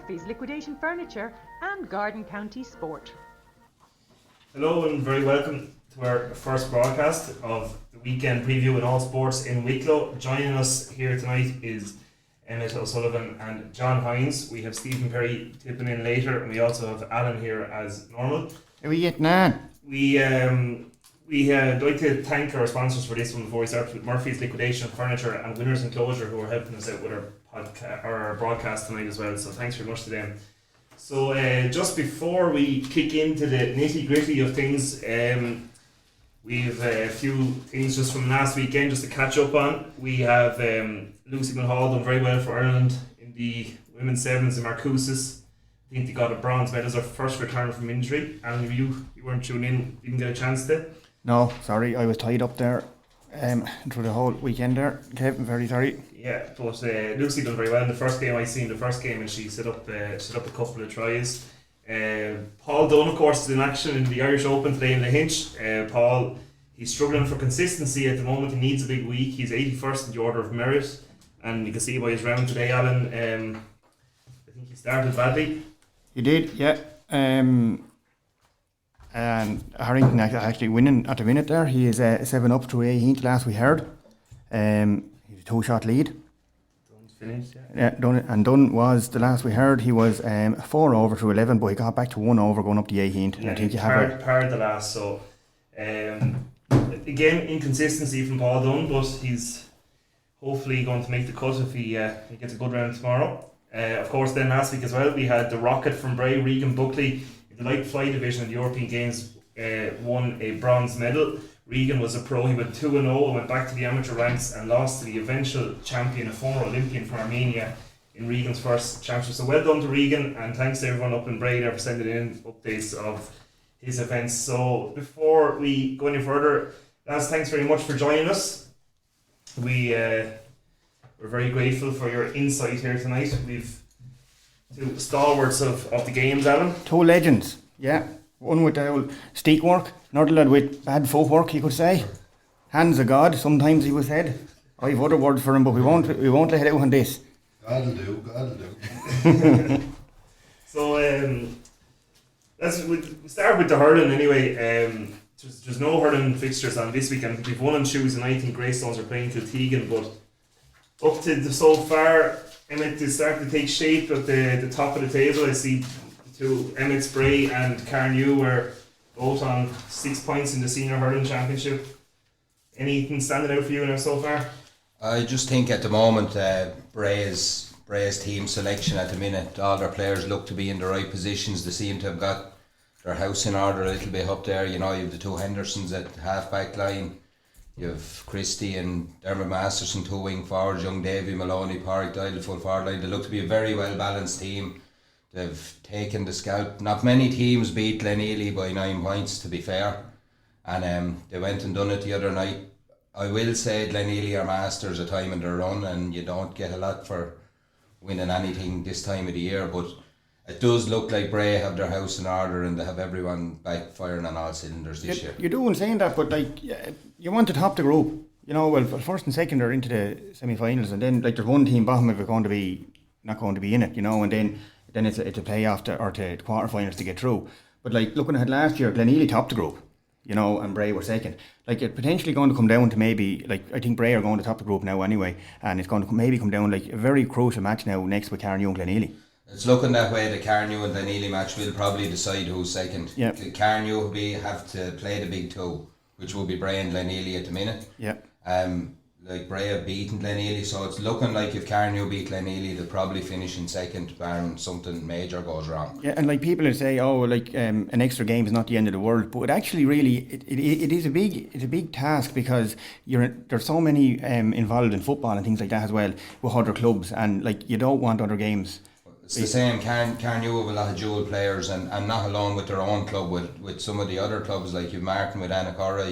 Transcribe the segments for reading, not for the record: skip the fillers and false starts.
Murphy's Liquidation Furniture and Garden County Sport. Hello and very welcome to our first broadcast of the weekend preview in all sports in Wicklow. Joining us here tonight is Emmett O'Sullivan and John Hynes. We have Stephen Perry tipping in later, and we also have Alan here as normal. How are we getting on? We'd like to thank our sponsors for this one before we start, with Murphy's Liquidation Furniture and Winners Enclosure, who are helping us out with our broadcast tonight as well. So thanks very much to them. So just before we kick into the nitty gritty of things, we have a few things just from last weekend just to catch up on. We have Lucy Hall done very well for Ireland in the women's sevens in Marcoussis. I think they got a bronze medal as her first return from injury. And you weren't tuned in, didn't get a chance to? No, sorry, I was tied up there through the whole weekend there. Kevin, very sorry. Yeah, but Lucy done very well in the first game. I seen the first game and she set up a couple of tries. Paul Dunn, of course, is in action in the Irish Open today in Lahinch. Paul, he's struggling for consistency at the moment. He needs a big week. He's 81st in the order of merit, and you can see by his round today, Alan. I think he started badly. He did, yeah. And Harrington actually winning at the minute there. He is 7 up to 18th last we heard. He's a 2-shot lead. Dunn's finished, yeah. Yeah, Dunn was, the last we heard, he was 4 over to 11, but he got back to 1 over going up to 18th. Yeah, I think you have the last, so again, inconsistency from Paul Dunn, but he's hopefully going to make the cut if he gets a good round tomorrow. Of course, then last week as well, we had the rocket from Bray, Regan Buckley, in the light fly division of the European Games, won a bronze medal. Regan was a pro. He went 2-0 and went back to the amateur ranks and lost to the eventual champion, a former Olympian from Armenia, in Regan's first championship. So well done to Regan, and thanks to everyone up in Bray there for sending in updates of his events. So before we go any further, lads, thanks very much for joining us. We're very grateful for your insight here tonight. We've two stalwarts of the games, Alan. 2 legends, yeah. One with the old steak work, another lad with bad footwork, you could say. Hands of God, sometimes he was said. I have other words for him, but we won't let it out on this. God'll do. So we start with the hurling anyway. There's no hurling fixtures on this weekend. We've won on Tuesday night and Greystones are playing Kiltegan, but up to so far, Emmett is starting to take shape at the top of the table. I see Emmett Bray and Carnew were both on 6 points in the senior hurling championship. Anything standing out for you now so far? I just think at the moment Bray's team selection at the minute, all their players look to be in the right positions. They seem to have got their house in order a little bit up there. You know, you have the 2 Hendersons at half-back line. You have Christie and Dermot Masterson, 2 wing forwards, young Davy Maloney, Pádraig Doyle, the full forward line. They look to be a very well balanced team. They've taken the scalp. Not many teams beat Glenealy by 9 points, to be fair. And they went and done it the other night. I will say Glenealy are masters of time in their run, and you don't get a lot for winning anything this time of the year. But it does look like Bray have their house in order and they have everyone back firing on all cylinders this year. You do in saying that, but like you want to top the group. You know, well, first and second are into the semi-finals, and then like there's one team bottom if it's going to be not going to be in it. You know, and then it's a play-off or to quarterfinals to get through. But like looking at last year, Glenealy topped the group, you know, and Bray were second. Like it's potentially going to come down to maybe, like I think Bray are going to top the group now anyway, and it's going to maybe come down like a very crucial match now next with Carnew and Glenealy. It's looking that way. The Carnew and Glenealy match will probably decide who's second. Yeah. The Carnew will have to play the big 2, which will be Bray and Glenealy at the minute. Yeah. Like Bray have beaten Glenealy, so it's looking like if Carnew beat Glenealy, they'll probably finish in second, barring something major goes wrong. Yeah, and like people will say, oh, like an extra game is not the end of the world, but it actually really it is a big task because there's so many involved in football and things like that as well with other clubs, and like you don't want other games. It's the same. Carnew have a lot of dual players, and not alone with their own club, with some of the other clubs like you've Martin with Annacurra,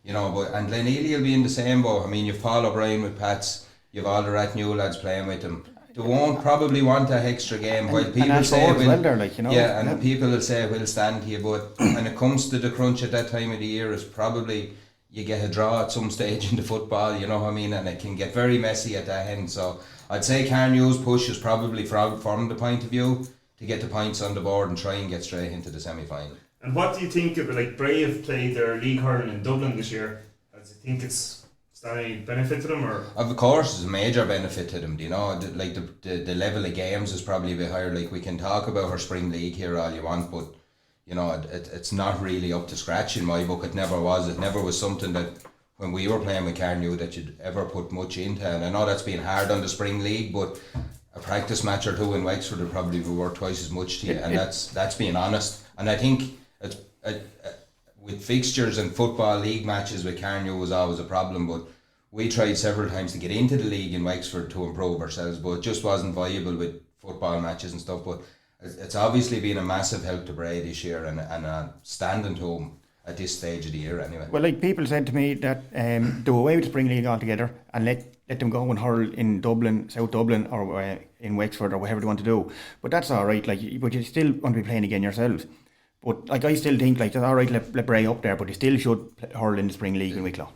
and Glenealy will be in the same boat. I mean, you've Paul O'Brien with Pats, you've all the Rathnew lads playing with them. They won't probably want that extra game. While people say and people will say we'll stand here, but when it comes to the crunch at that time of the year, it's probably you get a draw at some stage in the football, you know what I mean, and it can get very messy at that end. So I'd say Carnew's push is probably from the point of view to get the points on the board and try and get straight into the semi-final. And what do you think of, like, Bray have played their league hurling in Dublin this year? Do you think it's any benefit to them, or? Of course, it's a major benefit to them. You know, the level of games is probably a bit higher. Like, we can talk about our spring league here all you want, but you know, it's not really up to scratch in my book. It never was. It never was something that when we were playing with Carnew that you'd ever put much into. And I know that's been hard on the spring league, but a practice match or two in Wexford would probably be worth twice as much to you, and that's being honest. And I think it's with fixtures and football league matches with Carnew was always a problem, but we tried several times to get into the league in Wexford to improve ourselves, but it just wasn't viable with football matches and stuff. But it's obviously been a massive help to Bray this year, and standing to him at this stage of the year anyway. Well, like, people said to me that do away with the Spring League altogether and let them go and hurl in Dublin, South Dublin, or in Wexford, or whatever they want to do. But that's all right. Like, but you still want to be playing again yourselves. But like, I still think, like, that's all right. Let Bray up there, but they still should hurl in the Spring League in Wicklow.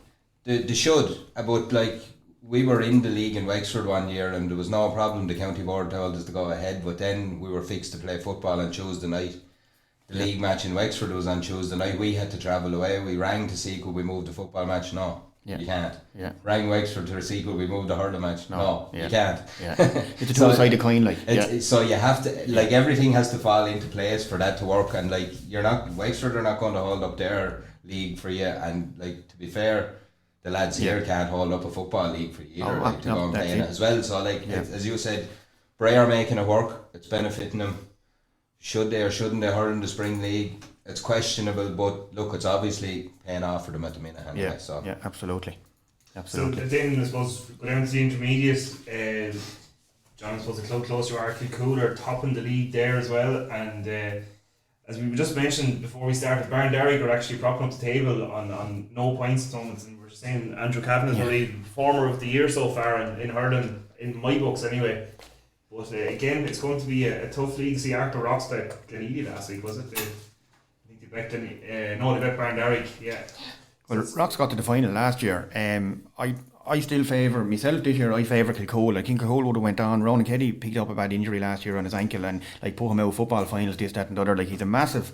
They should, but like, we were in the league in Wexford one year and there was no problem. The county board told us to go ahead, but then we were fixed to play football on Tuesday night. The league match in Wexford was on Tuesday night. We had to travel away. We rang to see could we move the football match. No, you can't. Rang Wexford to see could we move the hurling match. No, you can't. It's a two-sided coin, like. So you have to, like, everything has to fall into place for that to work. And like, Wexford are not going to hold up their league for you. And like, to be fair, the lads here can't hold up a football league for you either, to go and play in it as well. So like, as you said, Bray are making it work. It's benefiting them. Should they or shouldn't they hurl in the spring league? It's questionable, but look, it's obviously paying off for them at the minute anyway. Yeah, absolutely. So then, I suppose, go down to the intermediates. John, I suppose a club close to Kilcool are topping the league there as well, and as we just mentioned before we started, Barnderrig are actually propping up the table on no points at the moment, and we're saying Andrew Cavan is really former of the year so far in hurling, in my books anyway. But again, it's going to be a tough league. See, Arthur Rocks bet Glenealy last week, was it? I think they bet they bet Barnderrig, yeah. Well, Rocks got to the final last year. I still favour myself this year. I favour Kilcool. I think Kilcool would have went on. Ronan Keddy picked up a bad injury last year on his ankle and like put him out of football finals, this, that, and the other. Like, he's a massive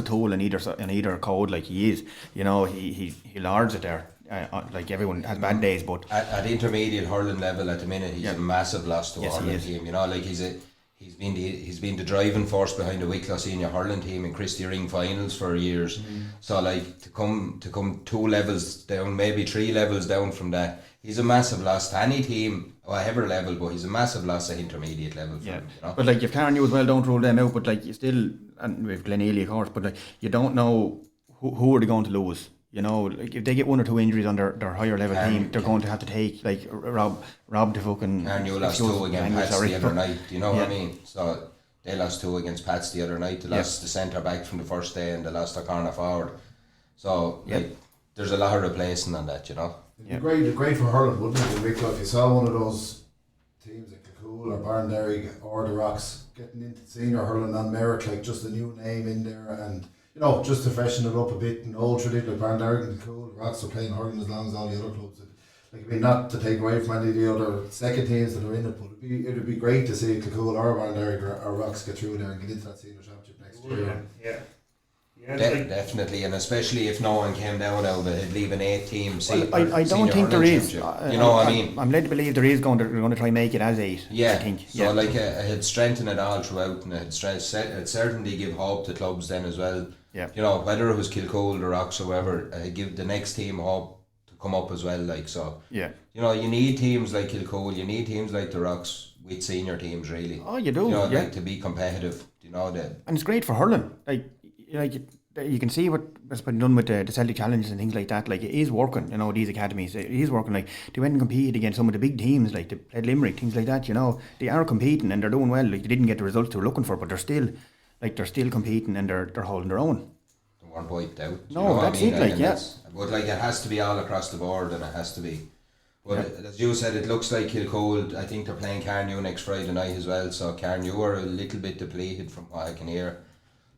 tool in either code. Like, he is. You know, he lards it there. Like, everyone has bad days, but at intermediate hurling level at the minute, he's a massive loss to our hurling team. You know, like, he's been the driving force behind the Wicklow senior hurling team in Christie Ring finals for years. So like, to come 2 levels down, maybe 3 levels down from that, he's a massive loss to any team, whatever level. But he's a massive loss at intermediate level. For him, you know? But like, if Carnew as well, don't rule them out. But like, you still, and with Glenealy of course, but like, you don't know who are they going to lose. You know, like, if they get 1 or 2 injuries on their higher level team, they're going to have to take, like, Rob the fucking. Carnew lost 2 against Pats the other night. Do you know what I mean? So they lost 2 against Pats the other night. They lost the centre back from the first day, and they lost their corner forward. So like, there's a lot of replacing on that, you know. It'd be great for hurling, wouldn't it? In Wicklow, if you saw one of those teams like Kilcool or Barnderrig or the Rocks getting into senior hurling on merit, like just a new name in there, and you know, just to freshen it up a bit. And old tradition like Barnderrig and Kilcool, Rocks are playing hurling as long as all the other clubs. Like, it'd be not to take away from any of the other second teams that are in it, but it'd be great to see Kilcool or Barnderrig or Rocks get through there and get into that senior championship next year. Definitely, and especially if no one came down out of it, leaving 8 teams. I don't think there is. You know what I mean? I'm led to believe there is going to try and make it as 8. Yeah, I think. So like, it had strengthened it all throughout, and it certainly give hope to clubs then as well. Yeah. You know, whether it was Kilcool, the Rocks, or whoever, give the next team hope to come up as well. Like, so. Yeah. You know, you need teams like Kilcool, you need teams like the Rocks with senior teams, really. Oh, you do. You know, like, to be competitive. You know that. And it's great for hurling. Like you can see what's been done with the Celtic Challenges and things like that. Like, it is working. You know, these academies, it is working. Like, they went and competed against some of the big teams, like they played Limerick, things like that. You know, they are competing and they're doing well. Like, they didn't get the results they were looking for, but they're still competing and they're holding their own. They weren't wiped out. No, you know that's what I mean? it. Like, yeah. But like, it has to be all across the board, and it has to be. But as you said, it looks like Kilcool, I think they're playing Carnew next Friday night as well. So Carnew are a little bit depleted from what I can hear.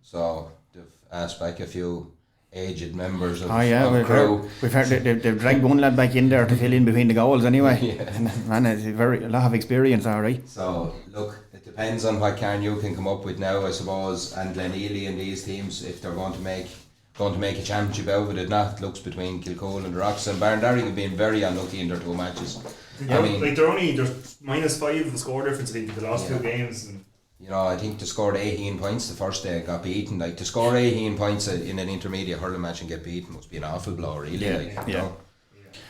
So they've asked back a few aged members of, we've crew. heard they've dragged one lad back in there to fill in between the goals anyway. Yeah. Man, it's a lot of experience, all right. So look, it depends on what Carnew can come up with now, I suppose, and Glenealy and these teams, if they're going to make a championship out of it. If not, it looks between Kilcole and the Rocks, and Barndarry have been very unlucky in their 2 matches. I mean, like they're -5 of the score difference in the last 2 games. And you know, I think they scored 18 points the first day, got beaten. Like, to score 18 points in an intermediate hurling match and get beaten must be an awful blow, really. You know?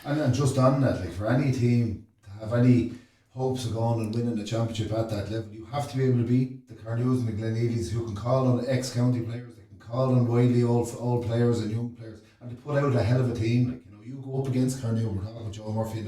And then just on that, like, for any team to have any hopes of going and winning the championship at that level, you have to be able to beat the Carnews and the Glenealys, who can call on ex-county players, they can call on widely old players and young players, and they put out a hell of a team. Like, you know, you go up against Carnew, we're talking about Joe Murphy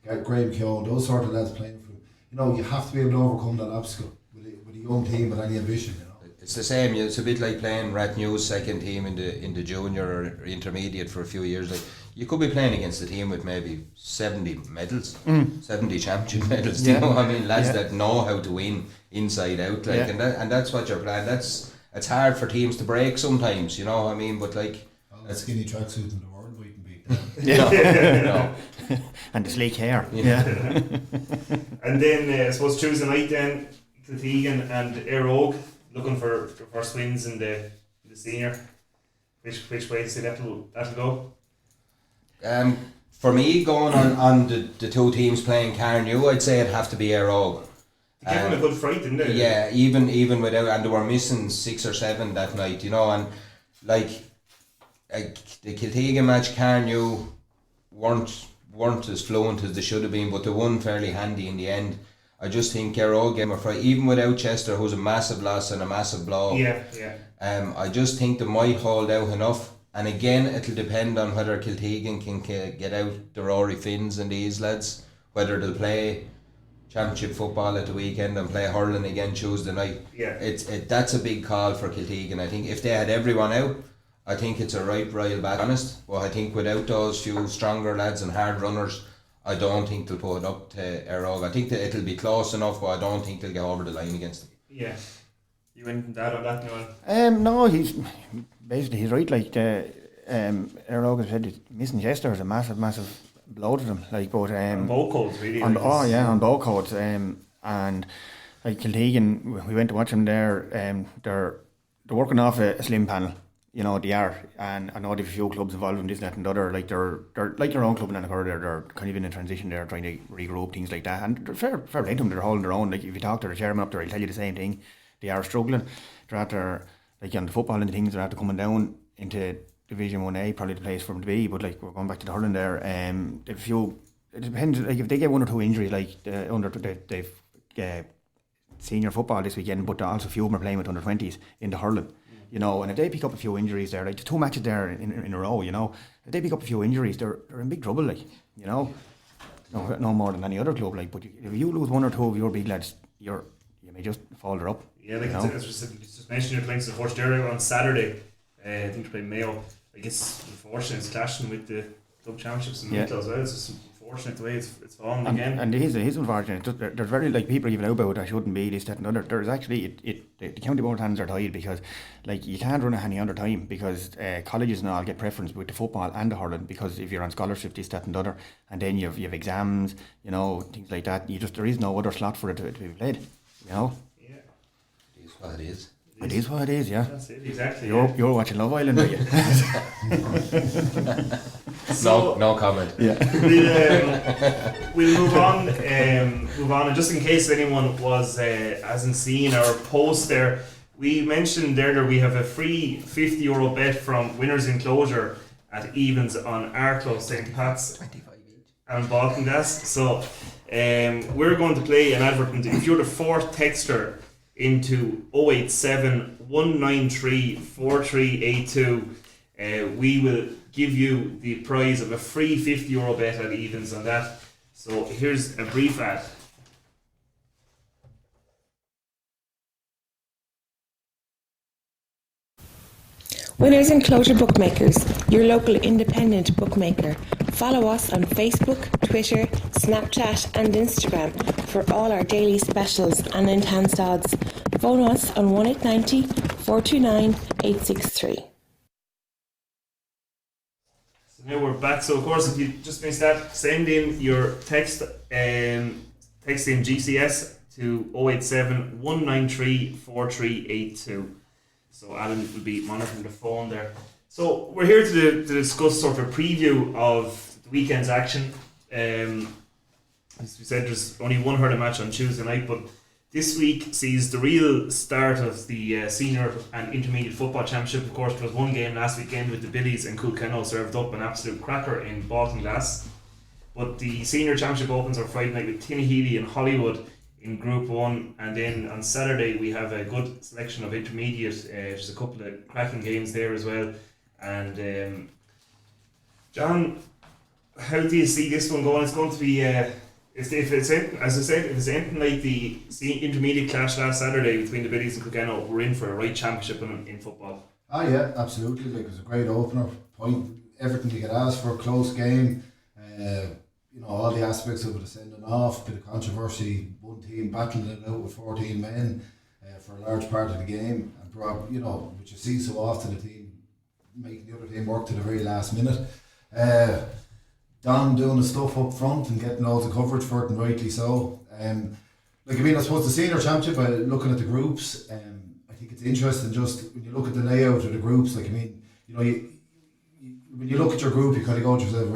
and Graham Keogh, those sort of lads playing for them. You know, you have to be able to overcome that obstacle with a young team with any ambition. You know, it's the same. It's a bit like playing Rathnew's second team in the junior or intermediate for a few years. Like, you could be playing against a team with maybe 70 medals, 70 championship medals. You know what I mean? Lads that know how to win inside out. Like, and that's what you're playing. It's hard for teams to break sometimes. You know what I mean? But like, all the skinny tracksuits in the world, we can beat them. No. And the sleek hair. And then I suppose Tuesday night then, Kiltegan and Aerogue looking for first wins in the senior. Which way do you say that'll go? For me, going on the 2 teams playing Carnew, I'd say it'd have to be Aerogue. They gave them a good fright, didn't they? Yeah, even without, and they were missing 6 or 7 that night, you know, and like the Kiltegan match, Carnew weren't as fluent as they should have been, but they won fairly handy in the end. I just think Aerogue gave them a fright, even without Chester, who's a massive loss and a massive blow. I just think they might hold out enough. And again, it'll depend on whether Kiltegan can get out the Rory Finns and these lads, whether they'll play championship football at the weekend and play hurling again Tuesday night. That's a big call for Kiltegan. I think if they had everyone out, I think it's a right royal bat, honest. But I think without those few stronger lads and hard runners, I don't think they'll put it up to Aerogue. I think that it'll be close enough, but I don't think they'll get over the line against them. Yeah. You went that on that, Noel? No, he's right. Like, Aerogue said, missing Chester is a massive blow to them. Like, but on both codes, really. On both codes. And like Kiltegan, we went to watch them there. They're working off a slim panel. You know, they are, and I know there's a few clubs involved in this, that and the other. Like, they're like their own club in Annacurra. They're kind of in a transition there, trying to regroup, things like that. And they're fair play to them, they're holding their own. Like, if you talk to the chairman up there, he'll tell you the same thing. They are struggling. They're after, like, on the football and the things, they're after coming down into Division 1A, probably the place for them to be. But like, we're going back to the hurling there. It depends. Like, if they get 1 or 2 injuries, like they've senior football this weekend, but also a few of them are playing with under 20s in the hurling. You know, and if they pick up a few injuries there, like the 2 matches there in a row, you know, if they pick up a few injuries, they're in big trouble, like, you know, no more than any other club, like. But if you lose 1 or 2 of your big lads, you may just fall up. Yeah, like, it's just mentioned your playing to the first area on Saturday. I think they're playing Mayo. I guess unfortunately it's clashing with the club championships in Wicklow as well. It's just unfortunate the way it's fallen again. And it is unfortunate. There's very, like, people are even out about it. I shouldn't be this, that and other. There's actually the county board hands are tied, because like, you can't run it any other time, because colleges and all get preference with the football and the hurling, because if you're on scholarship, this, that and other, and then you've exams, you know, things like that. There is no other slot for it to be played, you know. Yeah, it is what it is. It is what it is, yeah. That's it, exactly. You're watching Love Island, are you? So, no comment. Yeah. We'll move on, and just in case anyone hasn't seen our post there, we mentioned there we have a free €50 bet from Winners Enclosure at evens on Arklow, St. Pat's 25 each. and Balkangas. So we're going to play an advert. If you're the 4th texter into 087 193 4382, we will give you the prize of a free €50 bet at evens on that. So here's a brief ad. Winners Enclosure Bookmakers, your local independent bookmaker. Follow us on Facebook, Twitter, Snapchat and Instagram for all our daily specials and enhanced odds. Phone us on 1890 429 863. So now we're back. So of course, if you just missed that, send in your text in GCS to 087 193 4382. So Alan will be monitoring the phone there. So we're here to discuss sort of a preview of the weekend's action. As we said, there's only one hurling match on Tuesday night, but this week sees the real start of the senior and intermediate football championship. Of course, there was one game last weekend with the Billies and Kilkenny served up an absolute cracker in Baltinglass. But the senior championship opens on Friday night with Tinahely and Hollywood in Group 1, and then on Saturday we have a good selection of intermediate. There's a couple of cracking games there as well. And John, how do you see this one going? It's going to be if it's anything like the intermediate clash last Saturday between the Billies and Kilkenny, we're in for a right championship in football. Yeah, absolutely. Like, it was a great opener. Everything you could ask for, a close game. All the aspects of it, sending off, bit of controversy, one team battling it out with 14 men for a large part of the game, and which you see so often, a team making the other team work to the very last minute. Don doing the stuff up front and getting all the coverage for it, and rightly so. I suppose the senior championship, looking at the groups, I think it's interesting just when you look at the layout of the groups. When you look at your group, you kind of go to yourself,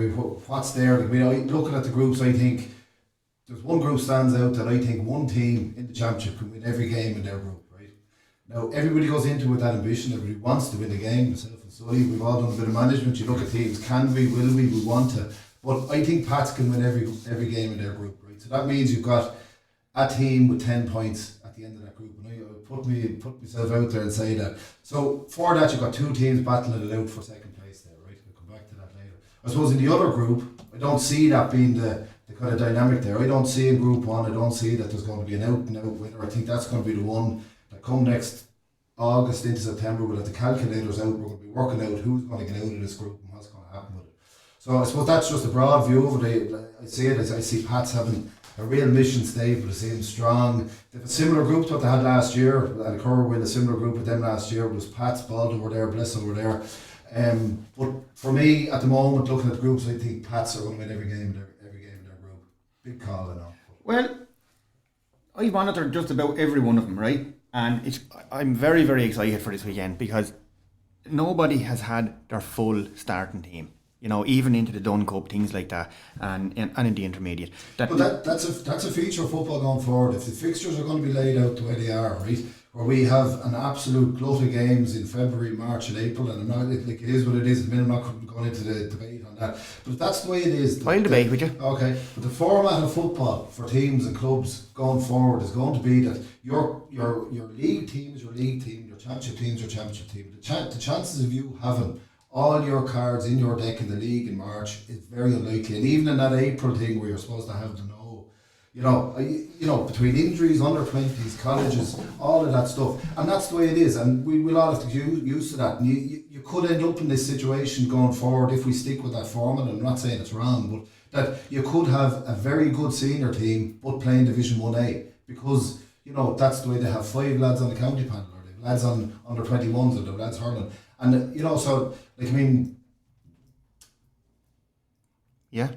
what's there? Looking at the groups, I think there's one group stands out that I think one team in the championship can win every game in their group, right? Now, everybody goes into it with that ambition. Everybody wants to win the game. Myself and Sully, we've all done a bit of management. You look at teams, can we, will we want to? But I think Pats can win every game in their group, right? So that means you've got a team with 10 points at the end of that group. And I put myself out there and say that. So for that, you've got two teams battling it out for second place there, right? We'll come back to that later. I suppose in the other group, I don't see that being the kind of dynamic there. I don't see in Group 1, I don't see that there's going to be an out-and-out winner. I think that's going to be the one that come next August into September. We'll have the calculators out. We're going to be working out who's going to get out of this group and what's going to happen with it. So I suppose that's just a broad view of it. I see Pats having a real mission statement, the same strong. They have a similar group to what they had last year, and Kerr were in a similar group with them last year. It was Pats, Baldwin were there, Blissell were there. But for me, at the moment, looking at the groups, I think Pats are going to win every game in their group. Big call, I know. Well, I monitored just about every one of them, right? And I'm very, very excited for this weekend because nobody has had their full starting team. Even into the Dun Cup, things like that, and in the intermediate. That's a feature of football going forward. If the fixtures are going to be laid out the way they are, right, where we have an absolute glut of games in February, March, and April, and it is what it is. I'm not going into the debate on that, but if that's the way it is. I'll debate with you. Okay, but the format of football for teams and clubs going forward is going to be that your league team is your league team, your championship team is your championship team. The chances of you having all your cards in your deck in the league in March is very unlikely, and even in that April thing where you're supposed to have to know, between injuries, under 20s, colleges, all of that stuff, and that's the way it is, and we'll all have to get used to that. And you could end up in this situation going forward if we stick with that format. I'm not saying it's wrong, but that you could have a very good senior team but playing Division 1A because that's the way they have 5 lads on the county panel, or they have lads on under 21s, or they have lads hurling. And so yeah.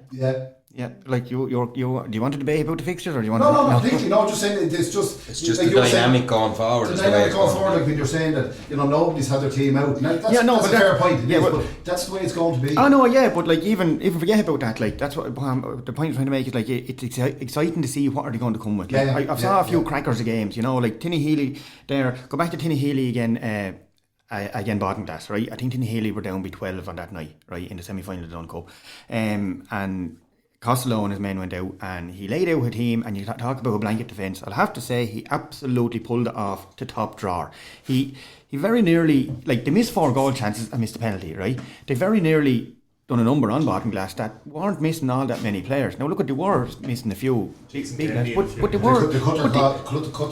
Like you do you want to debate about the fixtures, or do you want? No, completely. No, just saying it's just like the dynamic going forward. The dynamic going forward, like when you're saying that nobody's had their team out. That's a fair point. But that's the way it's going to be. Oh no, yeah, but like even forget about that, like that's what the point I'm trying to make is like it's exciting to see what are they going to come with. Like, I've saw a few crackers of games, like Tinahely there. Go back to Tinahely again. Again, Baltinglass, right? I think Tinahely were down by 12 on that night, right, in the semi-final of the Dun Cup. And Costello and his men went out and he laid out a team, and you talk about a blanket defence. I'll have to say he absolutely pulled it off to top drawer. He very nearly, like, they missed 4 goal chances and missed a penalty, right? They very nearly done a number on Baltinglass that weren't missing all that many players. Now look at, they were missing a few big lads, but they were. They cut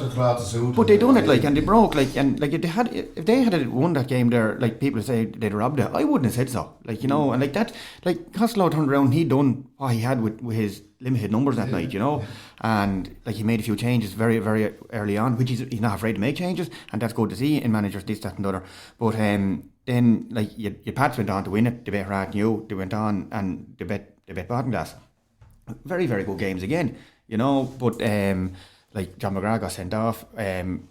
their cloths out. But they done it, like, and they broke, like, and like if they had won that game there, like people say they'd robbed it. I wouldn't have said so, like, and like that, like Costello turned around, he done what he had with his limited numbers that night, and like he made a few changes very, very early on, which he's not afraid to make changes, and that's good to see in managers, this, that, and the other. But then like your Pats went on to win it. They bet Rathnew. They went on and they bet Bottomglass. Very, very good games again, you know. But like John McGrath got sent off. I'm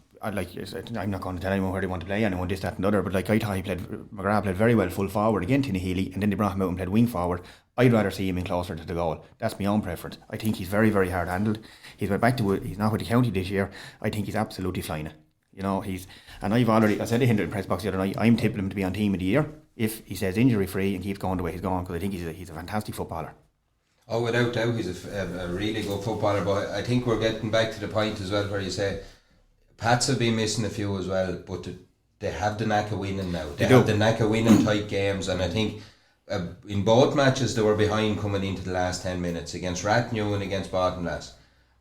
not going to tell anyone where they want to play anyone, this, that and other, but like I thought McGrath played very well full forward again, Tinahely, and then they brought him out and played wing forward. I'd rather see him in closer to the goal. That's my own preference. I think he's very, very hard handled. He's went back to he's not with the county this year. I think he's absolutely flying it. You know, I said to him in the press box the other night, I'm tipping him to be on team of the year if he stays injury free and keeps going the way he's going, because I think he's a fantastic footballer. Oh, without doubt, he's a really good footballer. But I think we're getting back to the point as well where you say Pats have been missing a few as well, but they have the knack of winning now. They have the knack of winning tight games, and I think in both matches they were behind coming into the last 10 minutes against Rathnew and against Bottomglass,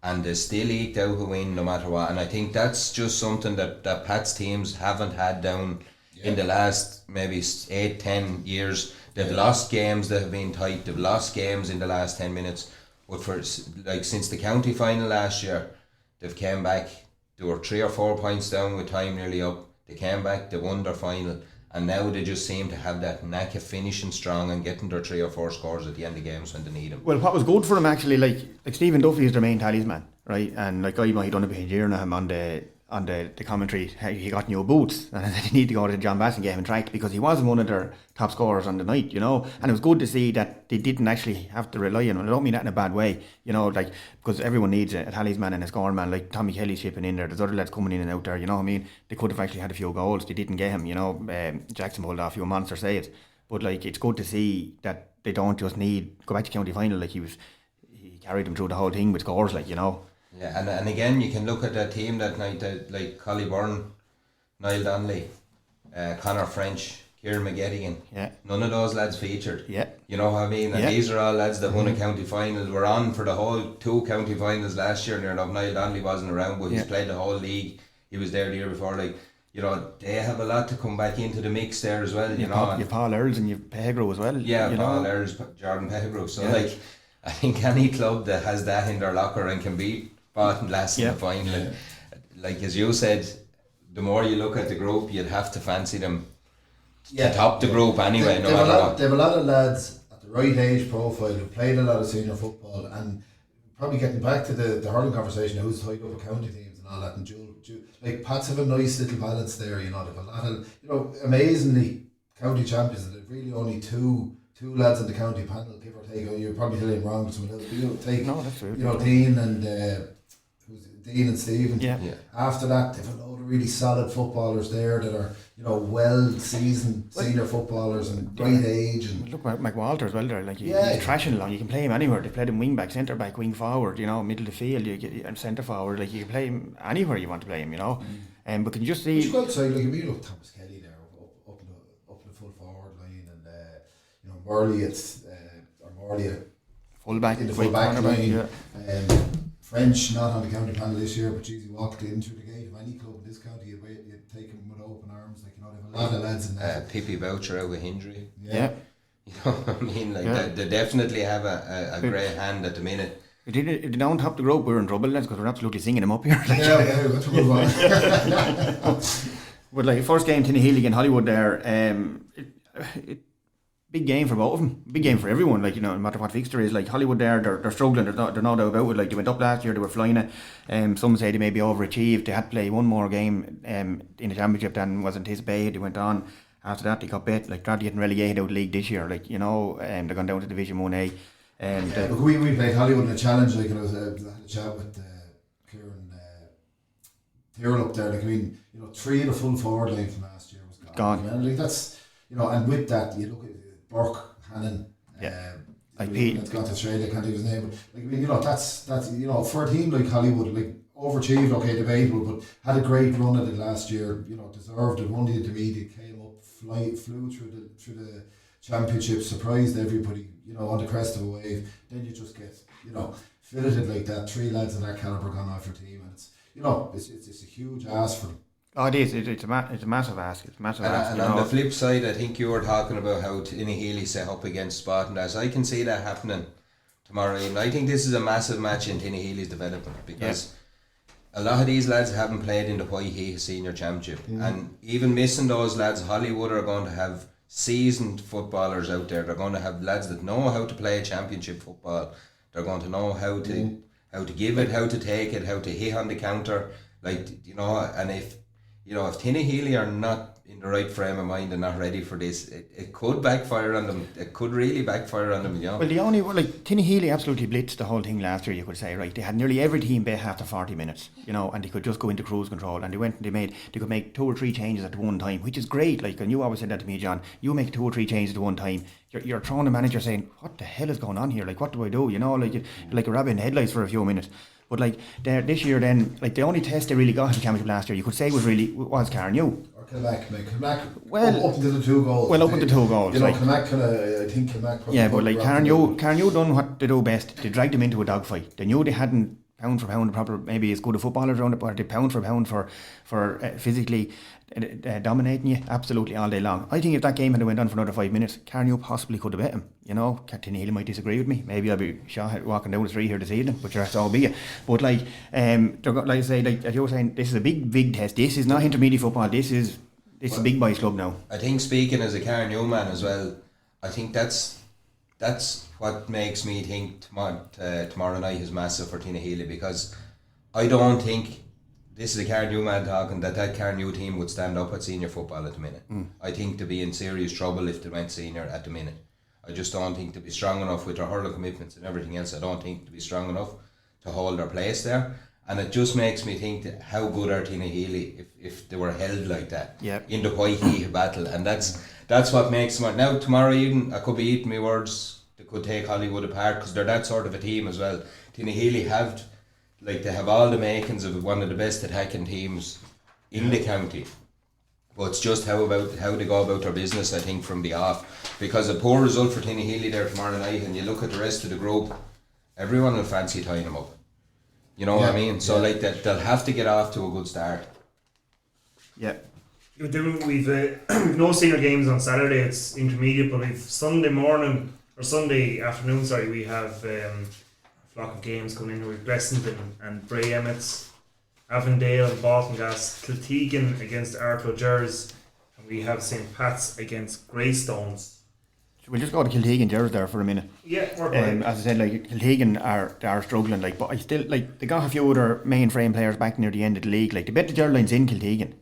and they still eked out a win no matter what. And I think that's just something that Pats teams haven't had down in the last maybe 8-10 years. They've lost games that have been tight. They've lost games in the last 10 minutes. But for like since the county final last year, they've came back. They were 3 or 4 points down with time nearly up. They came back. They won their final, and now they just seem to have that knack of finishing strong and getting their 3 or 4 scores at the end of games when they need them. Well, what was good for him actually, like Stephen Duffy is their main talisman, right? And like he done a bit of jeering at him on the commentary. He got new boots, and they need to go to the John Basson game and track, because he wasn't one of their top scorers on the night, you know. And it was good to see that they didn't actually have to rely on him. I don't mean that in a bad way, you know, like, because everyone needs a talisman and a scoring man. Like Tommy Kelly's shipping in there, there's other lads coming in and out there, you know what I mean. They could have actually had a few goals, they didn't get him, you know. Jackson pulled off a few monster saves, but like it's good to see that they don't just need go back to county final. Like he carried them through the whole thing with scores, like, you know. Yeah, and again, you can look at that team that night, like Collie Byrne, Niall Donnelly, Conor French, Kieran McGettigan. Yeah. None of those lads featured. Yeah. You know what I mean? And these are all lads that won a county final. Were on for the whole 2 county finals last year. Near enough, Niall Donnelly wasn't around, but he's played the whole league. He was there the year before. Like, you know, they have a lot to come back into the mix there as well. You know, you've Paul Earls and you've Pettigrew as well. Yeah, Paul Earls, Jordan Pettigrew. So like, I think any club that has that in their locker and can beat Bottomglass in the final, like as you said, the more you look at the group, you'd have to fancy them to top the group anyway. They have a lot of lads at the right age profile who played a lot of senior football, and probably getting back to the hurling conversation, who's tied up with county teams and all that, and like Pats have a nice little balance there, you know. They've a lot of, you know, amazingly county champions, and they've really only two lads in the county panel, give or take. You're probably telling wrong with someone else, but you know, take you know, Dean and Stephen. Yeah. After that, they've a load of really solid footballers there that are, you know, well seasoned senior footballers and great age. And look, McWalter as well there, like he's trashing along. You can play him anywhere. They played him wing back, centre back, wing forward, you know, middle of the field, and centre forward. Like you can play him anywhere you want to play him, you know. But can you just see? But you go outside, like if you look Thomas Kelly there up in the full forward line, and you know, Morley full back in the full back line. French not on the county panel this year, but geez, he walked in through the gate of any club in this county, you'd take him with open arms. Like, you know, they have a lot of lads in there. Pippi Boucher out with injury. Yeah. You know what I mean? Like they definitely have a great hand at the minute. If they don't top the group, we're in trouble, lads, because we're absolutely singing them up here. Like, let's move on. But like first game, Tinahely against Hollywood there, big game for both of them. Big game for everyone. Like, you know, no matter what fixture is, like Hollywood there, they're struggling. There's no doubt about it. Like they went up last year, they were flying it. Some say they maybe overachieved. They had to play one more game in the championship than was anticipated. They went on. After that, they got bet. Like they're getting relegated out of the league this year. Like, you know, they're gone down to Division 1A. Look, we played Hollywood in a challenge. Like, and I had a chat with Kieran Tyrrell up there. Like, I mean, you know, 3 of the full forward line from last year was gone. And like that's, you know, and with that, you look at Burke, Hannon, like Pete. That's gone to Australia, I can't think of his name. But like, I mean, you know, that's you know, for a team like Hollywood, like overachieved, okay, debatable, but had a great run at it last year. You know, deserved it. Won the intermediate, came up, flew through the championship, surprised everybody. You know, on the crest of a wave. Then you just get, you know, filleted like that. 3 lads of that calibre gone off your team, and it's, you know, it's a huge ask for them. Oh, it is. It's a massive ask. It's a massive ask. And on the flip side, I think you were talking about how Tinahely set up against Bottomglass. I can see that happening tomorrow evening. I think this is a massive match in Tinahely's development, because a lot of these lads haven't played in the Whitehea Senior Championship, and even missing those lads, Hollywood are going to have seasoned footballers out there. They're going to have lads that know how to play championship football. They're going to know how to give it, how to take it, how to hit on the counter, and if Tinahely are not in the right frame of mind and not ready for this, it could backfire on them. It could really backfire on them, Well, Tinahely absolutely blitzed the whole thing last year, you could say, right? They had nearly every team bet after 40 minutes, and they could just go into cruise control, and they could make 2 or 3 changes at one time, which is great. And you always said that to me, John. You make 2 or 3 changes at one time. You're throwing the manager saying, what the hell is going on here? What do I do? Like a rabbit in headlights for a few minutes. But this year, then, the only test they really got in the championship last year, you could say was Carnew. Or Kilmac. Well, up into the 2 goals. Well, up into 2 goals. Kilmac I think Kilmac. Yeah, but Carnew done what they do best. They dragged them into a dogfight. They knew they hadn't pound for pound proper, maybe as good a footballers around it, but they pound for pound for physically dominating you absolutely all day long. I think if that game had went on for another 5 minutes, Carnew possibly could have beat him. Tinahely might disagree with me. Maybe I'll be shot walking down the street here this evening, but that's all be it. But as you were saying, this is a big test. This is not intermediate football. This is a big boys club now. I think, speaking as a Carnew man as well, I think that's what makes me think tomorrow night is massive for Tinahely, because I don't think, this is a Carnew man talking, that Carnew team would stand up at senior football at the minute. I think to be in serious trouble if they went senior at the minute. I just don't think to be strong enough with their hurling commitments and everything else. I don't think to be strong enough to hold their place there. And it just makes me think that how good are Tinahely if they were held like that in the Whitehea battle. And that's what makes them. Now tomorrow evening, I could be eating my words, they could take Hollywood apart, because they're that sort of a team as well. Tinahely they have all the makings of one of the best attacking teams in the county. But it's just how they go about their business, I think, from the off. Because a poor result for Tinahely there tomorrow night, and you look at the rest of the group, everyone will fancy tying them up. You know what I mean? So they'll have to get off to a good start. Yeah. We've no senior games on Saturday. It's intermediate, but we've Sunday afternoon. We have a flock of games coming in. We've Blessington and Bray Emmets, Avondale and Baltingas, Kiltegan against Arklow Gers, and we have St. Pat's against Greystones. We'll just go to Kiltegan Gers there for a minute. Yeah, as I said, Kiltegan are struggling, but I still they got a few other mainframe players back near the end of the league. They bet the Gerlines in Kiltegan.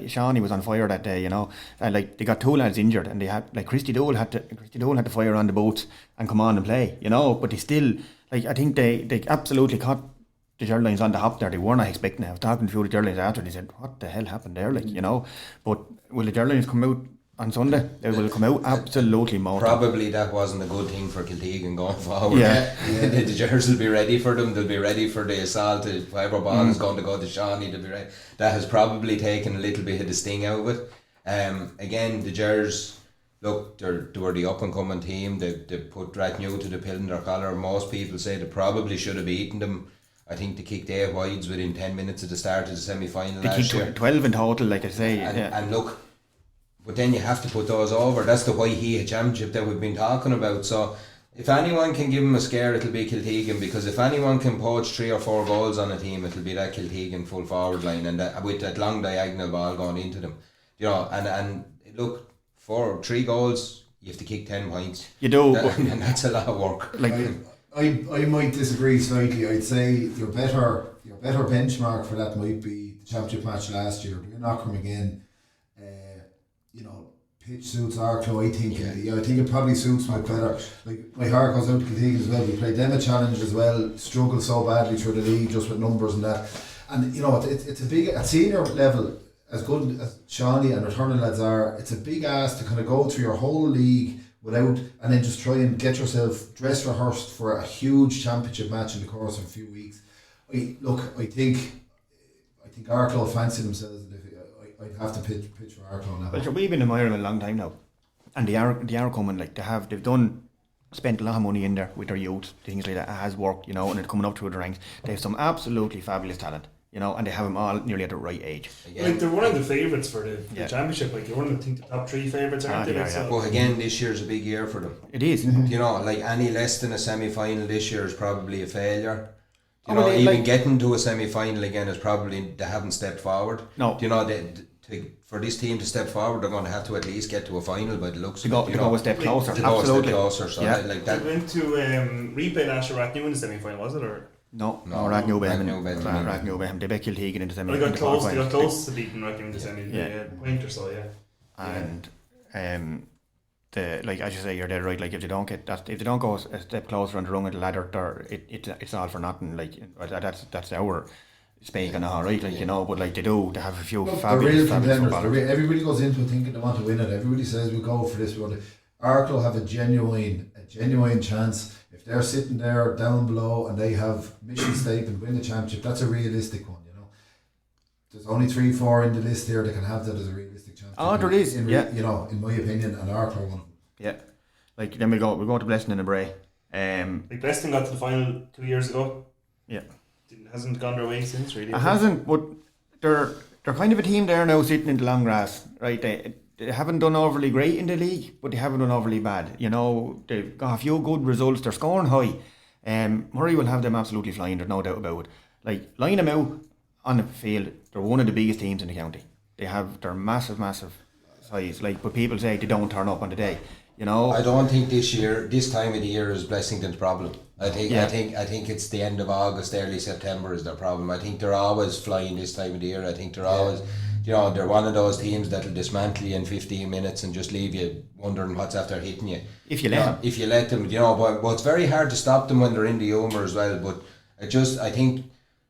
Shawnee was on fire that day. And they got 2 lads injured, and they had Christy Dole had to fire on the boats and come on and play. But they still I think they absolutely caught the Gerlines on the hop there. They were not expecting it. I was talking to a few of the Gerlines after, they said, what the hell happened there? But will the Gerlines come out on Sunday? They will come out absolutely mortal. Probably that wasn't a good thing for Kiltegan going forward. The Gers will be ready for them. They'll be ready for the assault. If whoever ball is going to go to Shawnee, they'll be ready. That has probably taken a little bit of the sting out of it. Again, the Gers, look, they were the up and coming team. They put Rathnew to the pill in their collar. Most people say they probably should have beaten them. I think they kicked 8 wides within 10 minutes of the start of the semi-final last year. 12 in total, like I say. And look, but then you have to put those over. That's the Whitehea Championship that we've been talking about. So if anyone can give them a scare, it'll be Kiltegan, because if anyone can poach 3 or 4 goals on a team, it'll be that Kiltegan full forward line, and with that long diagonal ball going into them. And look, 3 goals, you have to kick 10 points. You do, and that's a lot of work. I might disagree slightly. I'd say your better benchmark for that might be the championship match last year. You're not coming in. Pitch suits Arklow, I think. I think it probably suits me better. My heart goes out to Kiltegan as well. We played them a challenge as well. Struggled so badly through the league just with numbers and that. And it's a big, at senior level, as good as Shawnee and returning lads are, it's a big ask to kind of go through your whole league and then just try and get yourself dress rehearsed for a huge championship match in the course of a few weeks. I think Arklow fancy themselves. I'd have to pitch for Arklow now. Well, we've been admiring them a long time now, and they are coming. They've spent a lot of money in there with their youth, things like that. It has worked, and it's coming up through the ranks. They have some absolutely fabulous talent, and they have them all nearly at the right age. They're one of the favourites for the championship. They're one of the top 3 favourites, aren't they? But again, this year's a big year for them. It is. Any less than a semi-final this year is probably a failure. You well, know, even like, getting to a semi-final again is probably they haven't stepped forward. No. You know, for this team to step forward, they're going to have to at least get to a final by the looks of to it. go a step closer. To go a step Absolutely. closer. So Yeah. like They that. went to replay last year, Rathnew in the semi-final, was it? Or No, No, Rathnew Rathnew beat them. Rathnew beat them. They beat Kiltegan into semi. they got into close. They quarterfinals. got close to beating Rathnew in the semi. Yeah. Yeah, point or so. Yeah. And like as you say, you're dead right. Like if they don't go a step closer on the rung of the ladder, it's all for nothing. Like that's our speak and all right. Like you know, but like they have a few Look, fabulous they're real contenders. footballers. Everybody goes into it thinking they want to win it. Everybody says we'll go for this. We want to. Arklow have a genuine chance. If they're sitting there down below and they have mission statement win the championship, that's a realistic one. You know, there's only 3-4 in the list here that can have that as a realistic chance. Oh, there is. Yeah. You know, in my opinion, and Arklow one of them. Yeah, like then we go to Blessing and Bray. Like Preston got to the final 2 years ago. Yeah, Hasn't gone their way since really. it hasn't, but they're kind of a team there now sitting in the long grass, right? They haven't done overly great in the league, but they haven't done overly bad. You know, they've got a few good results. They're scoring high. Murray will have them absolutely flying. There's no doubt about it. Like line them out on the field, they're one of the biggest teams in the county. They're massive size. Like, but people say they don't turn up on the day. You know, I don't think this time of the year is Blessington's problem. I think it's the end of August, early September is their problem. I think they're always flying this time of the year. I think they're always, you know, they're one of those teams that'll dismantle you in 15 minutes and just leave you wondering what's after hitting you. If you let them. If you let them, you know, but it's very hard to stop them when they're in the humour as well. But I think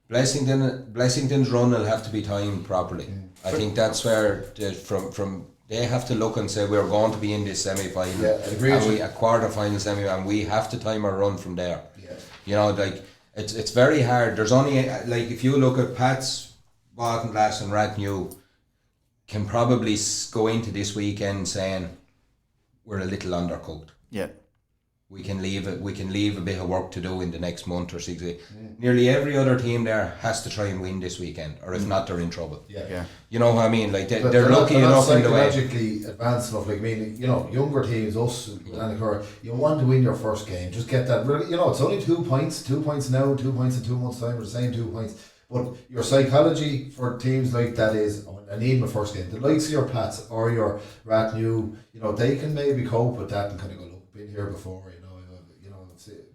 Blessington's run will have to be timed properly. I think that's where from they have to look and say we're going to be in this semi-final, a quarter-final semi, and we have to time our run from there. Yeah. You know, like it's very hard. There's only like if you look at Pats, Baltinglass, and Rathnew, can probably go into this weekend saying we're a little undercooked. Yeah. We can leave a bit of work to do in the next month or 6 weeks. Nearly every other team there has to try and win this weekend, or if not, they're in trouble. Yeah. You know what I mean? Like they're not- lucky they're not enough in the way. psychologically advanced enough. Like, I mean, you know, younger teams, us, Danica, you want to win your first game. Just get that. You know, it's only 2 points. 2 points now, 2 points in 2 months' time, or the same 2 points. But your psychology for teams like that is, I need my first game. The likes of your Pats or your Rathnew, you know, they can maybe cope with that and kind of go, look, been here before.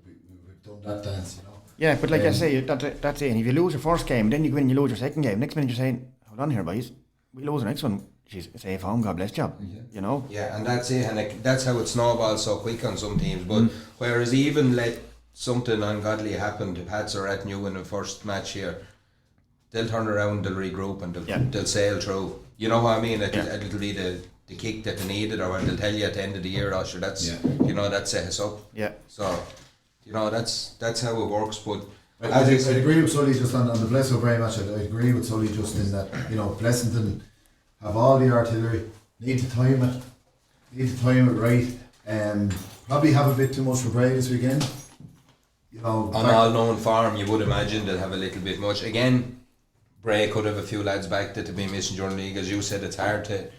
We've done that dance, you know. Yeah, but like I say, that's it. And if you lose your first game, then you go in and you lose your second game. Next minute you're saying, hold on here, boys. We lose the next one. She's safe home, God bless job. You know? Yeah, and that's it. And that's how it snowballs so quick on some teams. But whereas even let something ungodly happen to Pats or Rathnew in the first match here, they'll turn around, they'll regroup, and they'll sail through. You know what I mean? It'll be the kick that they needed, or they'll tell you at the end of the year, sure, that's you know, that set us up. Yeah. So, you know, that's how it works. But I'd agree with Sully just on the Bless O'Brien match. I'd agree with Sully just in that, you know, Blessington have all the artillery, need to time it right, and probably have a bit too much for Bray this weekend. You know, on all known form, you would imagine they'll have a little bit much. Again, Bray could have a few lads back that have been missing during the league. As you said, it's hard to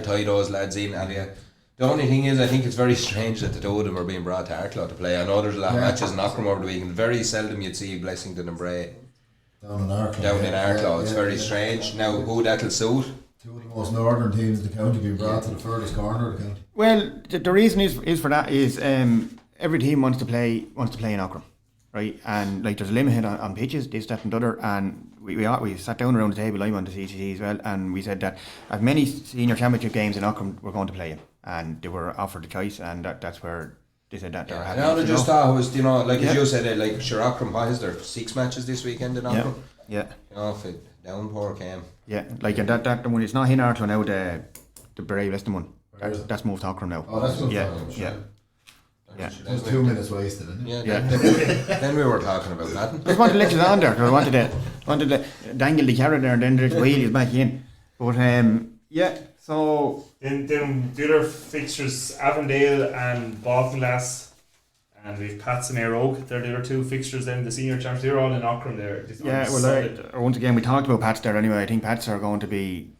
tie those lads in. And the only thing is, I think it's very strange that the two of them are being brought to Arklow to play. I know there's a lot of matches in Auckland over the weekend. Very seldom you'd see Blessington and Bray down in Arklow. It's very strange. Now, who that'll suit? Two of the most northern teams in the county being brought to the furthest corner of the county. Well, the reason is for that is every team wants to play in Auckland, right? And like there's a limit on pitches, this, that, and the other. And we sat down around the table. I'm on the CCC as well, and we said that as many senior championship games in Auckland we're going to play in, and they were offered the choice, and that's where they said that they're happy. I just thought it was, you know, like as you said, like sure, Auckland, what is there, 6 matches this weekend in Auckland? Yeah. You know, if it downpour came. Yeah, like that one. It's not in Arklow now. The Bray Western one. That's moved to Auckland now. Oh, that's moved to Auckland. Yeah. There's 2 minutes wasted, isn't it? Yeah. Then we were talking about nothing. I just wanted to let you on there because I wanted to dangle the carrot there, and then the wheel is back in. But so Then the other fixtures, Avondale and Baltinglass, and we've Pats and Ayr Oak. They're the other 2 fixtures. Then the senior champs, they're all in Auckland there. Once again we talked about Pats there anyway. I think Pats are going to be.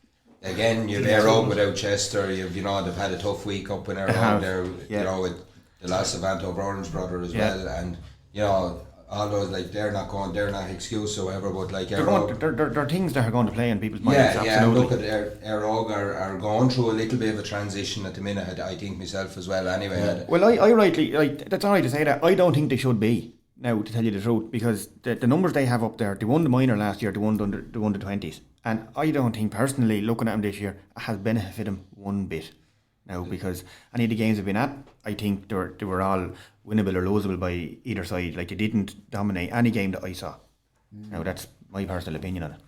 Again, you've Ayr Oak without Chester. They've had a tough week up in Ayr Oak there. You know, with the loss of Anto Brown's brother as well, and you know, all those, like, they're not excuse or whatever, but like They're things that are going to play in people's minds. Yeah, and look at Airog are going through a little bit of a transition at the minute, I think myself as well anyway. Yeah. Well, I rightly, like, that's alright to say that. I don't think they should be, now, to tell you the truth, because the numbers they have up there, they won the minor last year, they won the 20s, and I don't think personally, looking at them this year, has benefited them one bit now, because any of the games they've been at, I think they were all winnable or losable by either side. Like, they didn't dominate any game that I saw. Now, that's my personal opinion on it.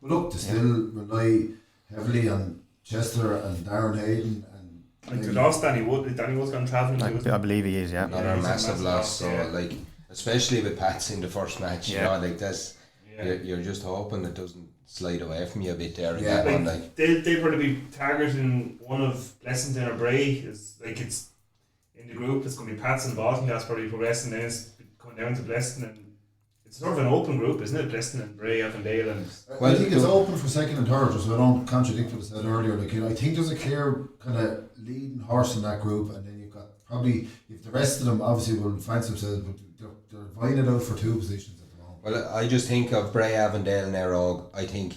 Well, look, they still rely heavily on Chester and Darren Hayden. And like, they lost Danny Wood. Danny Wood's gone travelling. I believe he is, yeah. Another massive loss. So, like, especially with Pats in the first match, you know, like, that's you're just hoping it doesn't slide away from you a bit there. Yeah, like, one, like, they'll probably be targeting one of Blessington or Bray. It's like, it's in the group. It's going to be Pats and Bolton that's probably progressing. Then it's coming down to Blessington, and it's sort of an open group, isn't it? Blessington and Bray, Avondale, and I think it's open for second and third. So I don't contradict what I said earlier. Like, I think there's a clear kind of leading horse in that group, and then you've got probably, if the rest of them obviously will fancy themselves, but they're vying it out for two positions at the moment. Well, I just think of Bray, Avondale, and Airog. I think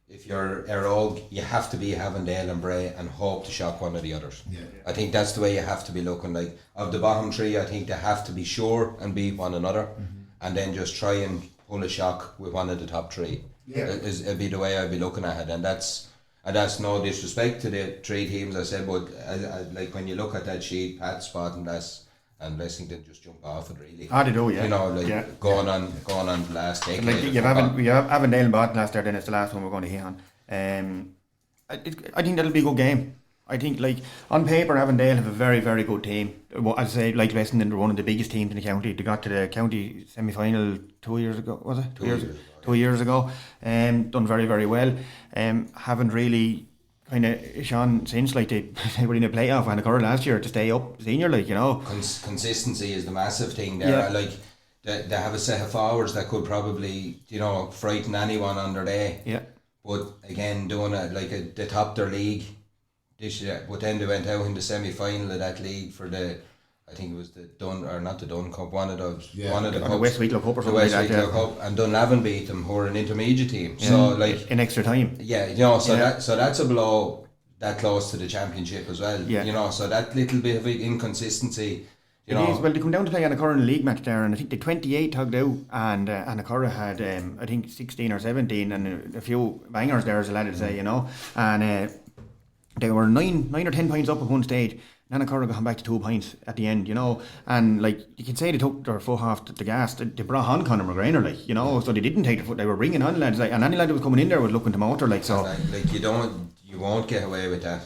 if you're Airog, you have to be Avondale and Bray and hope to shock one of the others. Yeah. I think that's the way you have to be looking. Like, of the bottom three, I think they have to be sure and beat one another, and then just try and pull a shock with one of the top three. Yeah, it'd be the way I'd be looking at it, and that's no disrespect to the three teams I said, but I like, when you look at that sheet, Pat, Spot, and Blessington just jump off it really. They do, yeah. You know, like, going on the last decade. Like, we have Avondale and Bolton last year, then it's the last one we're going to hit on. I think that'll be a good game. I think, like, on paper, Avondale have a very, very good team. As I say, like Blessington, they're one of the biggest teams in the county. They got to the county semi-final 2 years ago, was it? 2 years ago. Done very, very well. Haven't really kind of shone since. Like, they were in a playoff and occurred last year to stay up senior, like, you know. Consistency is the massive thing there. Yeah. Like, they have a set of forwards that could probably, you know, frighten anyone on their day. Yeah. But again, doing it like they topped their league this year, but then they went out in the semi-final of that league for the, I think it was the not the Dun Cup, one of the cups, West Wicklow Cup or something West like that. Wicklow Cup, and Dunlavin beat them, who are an intermediate team. Yeah. So, like, in extra time. Yeah, you know, so that's a blow that close to the championship as well. Yeah. You know, so that little bit of inconsistency. You It know, is. Well, they come down to play on a current league match there, and I think the 28 tugged out, and Curra had I think 16 or 17, and a few bangers there, as a lad would say, you know, and they were 9 or 10 points up at one stage. Then Curra got back to 2 points at the end, you know, and like, you can say they took their foot off the gas. They brought on Conor McGrainer, like, you know, so they didn't take their foot. They were bringing on lads, like, and any lad that was coming in there was looking to motor, like, so. Like, you won't get away with that.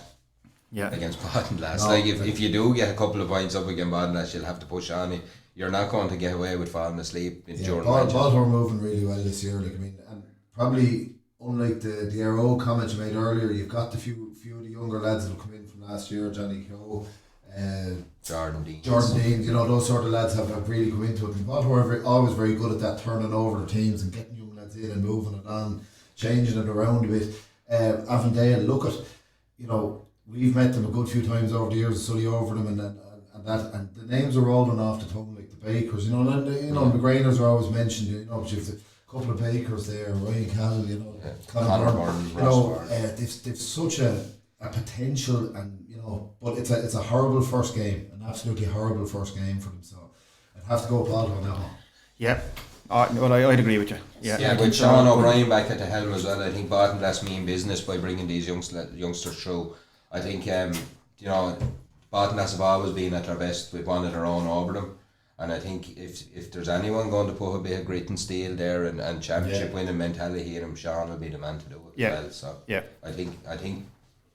Yeah. Against Boddenlass. No, like, if you do get a couple of points up against Boddenlass, you'll have to push on. You're not going to get away with falling asleep during matches. Ball were moving really well this year. Like, I mean, and probably unlike the RO comment you made earlier, you've got the few of the younger lads that have come in from last year, Johnny Keogh, Jordan Dean, you know, those sort of lads have really come into it. And Ball were always very good at that, turning over their teams and getting young lads in and moving it on, changing it around a bit. Avondale, look at, you know, we've met them a good few times over the years, Sully over them, and the names are rolling off the tongue, like the Bakers, you know, and McGrainers are always mentioned, you know, but you've a couple of Bakers there, Ryan Callum, you know, Conor Byrne, you know, they've such a potential, and, you know, but it's a horrible first game, an absolutely horrible first game for them, so I'd have to go Ball on that one. Yeah. Well, I'd agree with you. Yeah, with Sean O'Brien back at the helm as well, I think Boddenlass mean business by bringing these youngsters through. I think, you know, Boddenlass have always been at their best with one of their own over them, and I think if there's anyone going to put a bit of grit and steel there and championship winning mentality in him, Sean will be the man to do it. Yeah. Well, so yeah. I think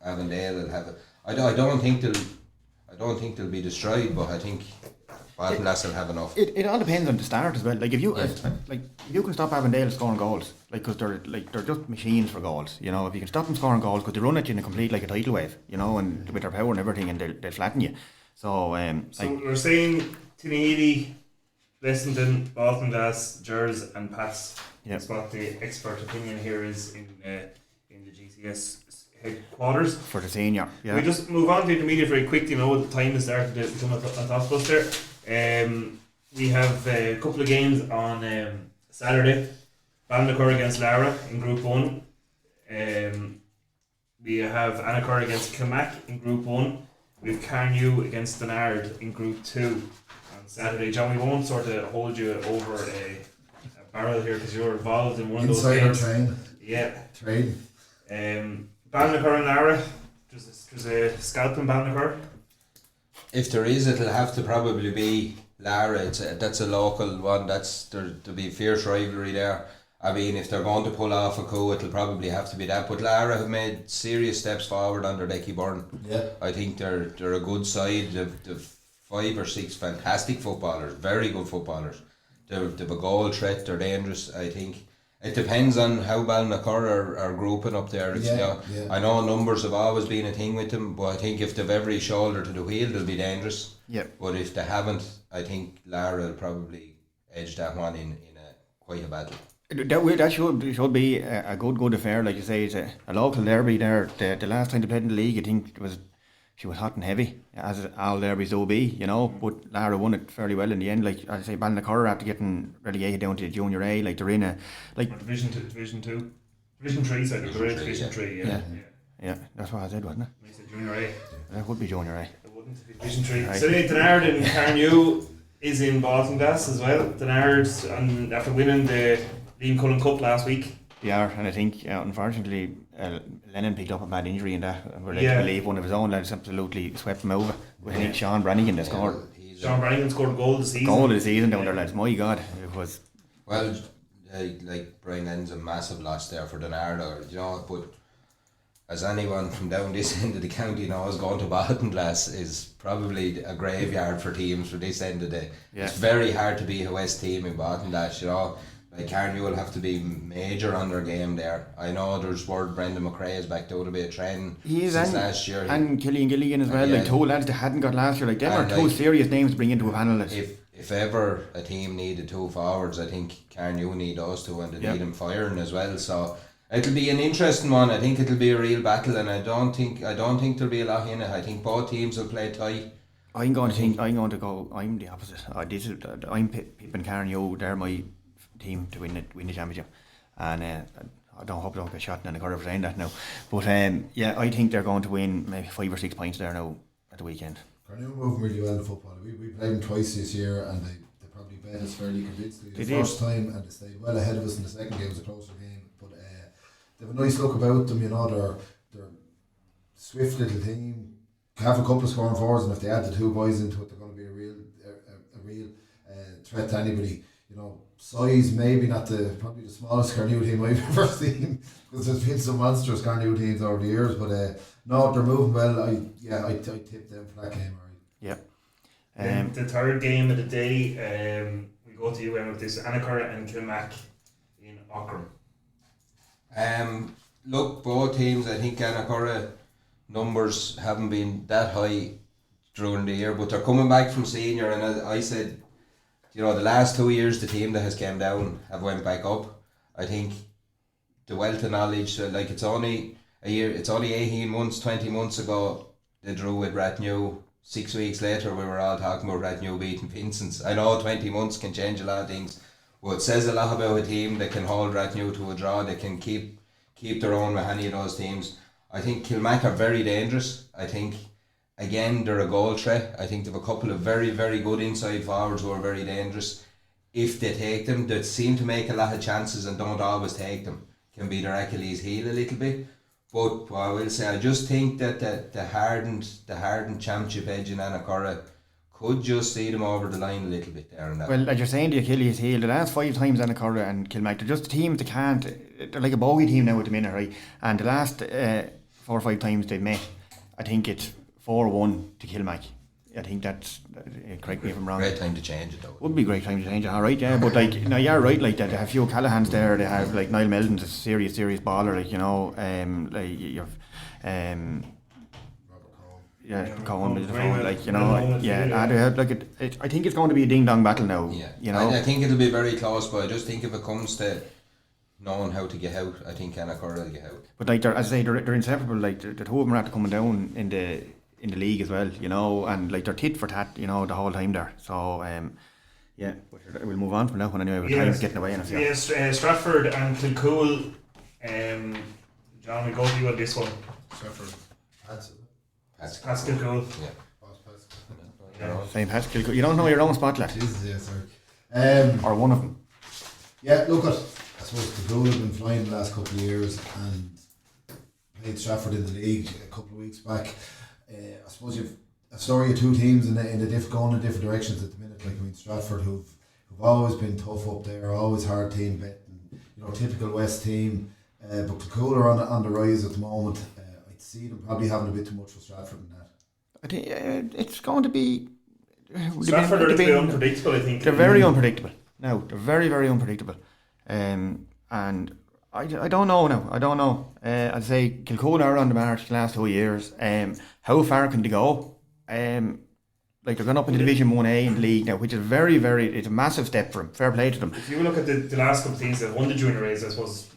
Avondale will have it. I don't think they'll be destroyed, but I think Boddenlass will have enough. It all depends on the start as well. Like, if you can stop Avondale scoring goals, like, because they're just machines for goals. You know, if you can stop them scoring goals, because they run at you in a complete, like a tidal wave, you know, and with their power and everything, and they'll flatten you. So we're saying Tinahely, Blessington, Baltinglass, Gers, and Pats. Yeah. That's what the expert opinion here is in the GCS headquarters for the senior. Yeah. We just move on to intermediate very quickly. You know, the time has started to become a thought buster. We have a couple of games on Saturday. Ballinacurra against Lara in Group 1. We have Annacurra against Kilmac in Group 1. We have Carnew against Denard in Group 2 on Saturday. John, we won't sort of hold you over a barrel here because you're involved in one of those games. Train. Yeah. Train. Ballinacurra and Lara. There's a scalp in Ballinacurra. If there is, it'll have to probably be Lara. That's a local one. There'll be fierce rivalry there. I mean, if they're going to pull off a coup, it'll probably have to be that. But Lara have made serious steps forward under Decky Byrne. Yeah. I think they're a good side. They've 5 or 6 fantastic footballers, very good footballers. They've a goal threat. They're dangerous. I think it depends on how Ballinacurra are grouping up there. I know numbers have always been a thing with them, but I think if they've every shoulder to the wheel, they'll be dangerous. Yeah. But if they haven't, I think Lara will probably edge that one in quite a battle. That should be a good affair, like you say. It's a local derby there. The last time they played in the league, I think she was hot and heavy, as all derbies do be, but Lara won it fairly well in the end. Like I say, Ballinacurra, after getting relegated down to Junior A, like they're in a Division 2, Division 3 side. Division 3, yeah, that's what I said, wasn't it? I said Junior A. That would be Junior A. It wouldn't be Division 3. Right. So Denard and Carnew is in Baltinglass as well. Denard, and after winning the Liam Cullen Cup last week. They are, and I think unfortunately Lennon picked up a bad injury in that, and we're led to believe one of his own lads absolutely swept him over. I think Sean Brannigan that scored. Sean Brannigan scored a goal of the season. Goal of the season down there, lads. My God, it was. Well, like Brian Lennon's a massive loss there for Denard, but as anyone from down this end of the county knows, going to Baltinglass is probably a graveyard for teams for this end of the. Yeah. It's very hard to beat a West team in Baltinglass, Like Carnew will have to be major on their game there. I know there's word Brendan McRae is back down to be a trend since last year. And Killian Gilligan as well, like 2 lads that hadn't got last year. Like them are 2 serious names to bring into a panel. If ever a team needed 2 forwards, I think Carnew need those 2 and they need them firing as well. So it'll be an interesting one. I think it'll be a real battle, and I don't think there'll be a lot in it. I think both teams will play tight. I'm the opposite. I'm pipping Carnew. They're my team to win the championship, and I don't hope I don't get shot in the corner for saying that now, but I think they're going to win maybe 5 or 6 points there now at the weekend. Carnew moving really well in football. We played them twice this year, and they probably beat us fairly convincingly the first time, and they stayed well ahead of us in the second game. It was a closer game, but they have a nice look about them. They're swift little team, have a couple of scoring forwards, and if they add the 2 boys into it, they're going to be a real threat to anybody. Size maybe not probably the smallest Carnew team I've ever seen, because there's been some monstrous Carnew teams over the years, but no, they're moving well. I tip them for that game. Yeah. The third game of the day, we go to you, Emmett, with this Annacurra and Kilmac in Auckland. Look, both teams, I think Annacurra numbers haven't been that high during the year, but they're coming back from senior, and I said, the last 2 years the team that has came down have went back up. I think the wealth of knowledge, it's only a year, it's only 18 months, 20 months ago they drew with Rathnew. 6 weeks later we were all talking about Rathnew beating Vincent's. I know 20 months can change a lot of things, but it says a lot about a team that can hold Rathnew to a draw, they can keep their own with any of those teams. I think Kilmac are very dangerous. I think again, they're a goal threat. I think they have a couple of very, very good inside forwards who are very dangerous. If they take them, they seem to make a lot of chances and don't always take them. Can be their Achilles heel a little bit. But what I will say, I just think that the hardened championship edge in Annacurra could just see them over the line a little bit there. And that. Well, as you're saying, the Achilles heel, the last 5 times Annacurra and Kilmac, they're just teams that can't. They're like a bogey team now at the minute, right? And the last 4 or 5 times they've met, I think it's 4-1 to Kilmac. I think that's, correct me if I'm wrong. Great time to change it though. Would be a great time to change it, alright, yeah. But you're right, like that. They have Hugh Callahan's there, they have like Niall Meldon's a serious baller, Cohen with the phone, they have I think it's going to be a ding dong battle now. Yeah, I think it'll be very close, but I just think if it comes to knowing how to get out, I think Annacurra will get out. But as I say, they're inseparable. Like the 2 of them are after coming down in the league as well, and like they're tit for tat, the whole time there. So Yeah, but we'll move on from that one anyway. With Yes. time's getting away. And Yes, Stratford and Kilcool. John, we go to you on this one. Stratford. That's Kilcool. Yeah. Yeah. Same Pascal. You don't know your own spot, lad. Jesus, yeah, sorry. Or one of them. Yeah, look at, I suppose the Cool have been flying the last couple of years and played Stratford in the league a couple of weeks back. I suppose you've a story of two teams going in different directions at the minute. Like, I mean, Stratford, who've always been tough up there, always hard team betting, typical West team. But the Cool are on the rise at the moment. I'd see them probably having a bit too much for Stratford in that. I think it's going to be. Stratford are a bit unpredictable, I think. They're very unpredictable. No, they're very, very unpredictable. And I don't know now. I don't know. I'd say Kilcool are on the march the last 2 years. How far can they go? Like, they're going up into Division 1A in the league now, which is very, very. It's a massive step for them. Fair play to them. If you look at the last couple of teams that won the junior race, I suppose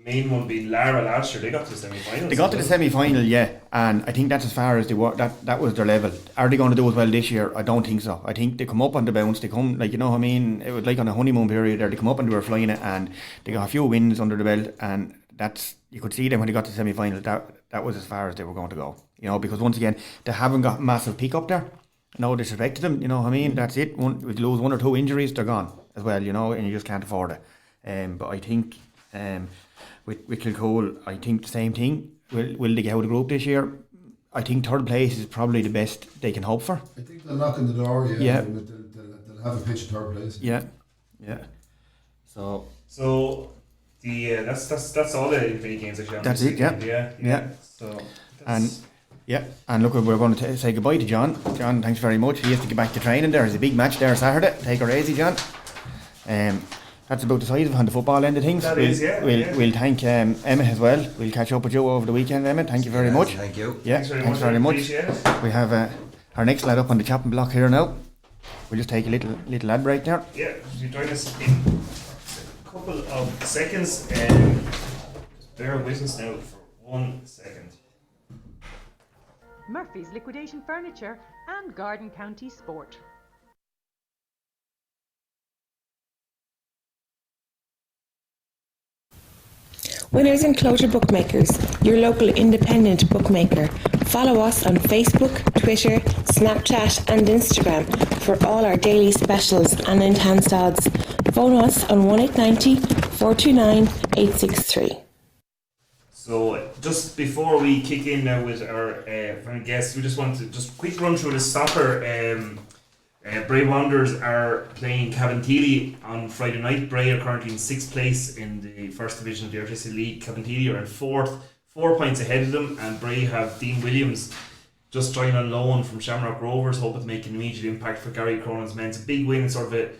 main one being Lara last year. They got to the semi-finals. They got to the semi-final, yeah, and I think that's as far as they were. That was their level. Are they going to do as well this year? I don't think so. I think they come up on the bounce. They come, like, you know what I mean. It was like on a honeymoon period there. They come up and they were flying it, and they got a few wins under the belt, and that's, you could see them when they got to the semi-final. That was as far as they were going to go. Because once again they haven't got massive peak up there. No disrespect to them. You know what I mean. That's it. If you lose one or two injuries, they're gone as well. And you just can't afford it. But I think. With Kilcool, I think the same thing. Will they get out of the group this year? I think third place is probably the best they can hope for. I think they'll knock on the door, yeah. They'll have a pitch at third place. Yeah. So that's all the mini games actually. That's it, yeah. Yeah. So and look, we're going to say goodbye to John. John, thanks very much. He has to get back to training. There's a big match there Saturday. Take her easy, John. That's about the size of on the football end of things. We'll thank Emmett as well. We'll catch up with you over the weekend, Emmett. Thank you very much. Thank you. Yeah, thanks very much. We have our next lad up on the chopping block here now. We'll just take a little ad break there. Yeah, you join us in a couple of seconds. Just bear with us now for 1 second. Murphy's Liquidation Furniture and Garden County Sport. Winners Enclosure Bookmakers, your local independent bookmaker. Follow us on Facebook, Twitter, Snapchat and Instagram for all our daily specials and enhanced odds. Phone us on 1890 429 863. So just before we kick in now with our final guests, we just want to just quick run through the soccer. Bray Wanderers are playing Tinahely on Friday night. Bray are currently in 6th place in the First Division of the Artistic League. Tinahely are in 4th, 4 points ahead of them, and Bray have Dean Williams just joined on loan from Shamrock Rovers, hoping to make an immediate impact for Gary Cronin's men. It's a big win, sort of a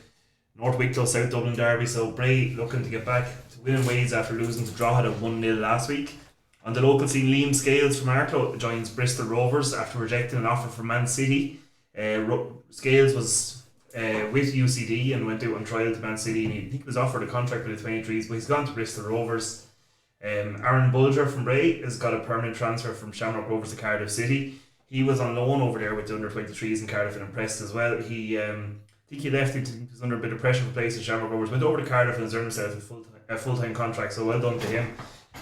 North Wicklow, South Dublin derby, so Bray looking to get back to winning ways after losing to Drogheda at 1-0 last week. On the local scene, Liam Scales from Arklow joins Bristol Rovers after rejecting an offer from Man City. Scales was with UCD and went out on trial to Man City, and he was offered a contract with the 23s, but he's gone to Bristol Rovers. Aaron Bulger from Bray has got a permanent transfer from Shamrock Rovers to Cardiff City. He was on loan over there with the under 23s in Cardiff and impressed as well. He I think he left. He was under a bit of pressure for place in Shamrock Rovers, went over to Cardiff and has earned himself a full-time contract, so well done to him.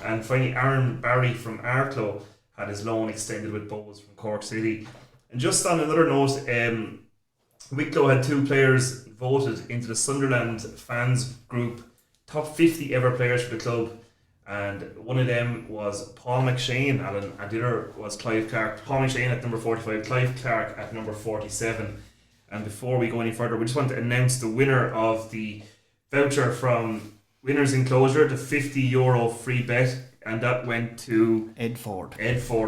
And finally, Aaron Barry from Arklow had his loan extended with Bowes from Cork City. And just on another note, Wicklow had 2 players voted into the Sunderland fans group top 50 ever players for the club, and one of them was Paul McShane, Alan, and the other was Clive Clark. Paul McShane at number 45, Clive Clark at number 47. And before we go any further, we just want to announce the winner of the voucher from Winners Enclosure, the €50 free bet, and that went to Ed Ford.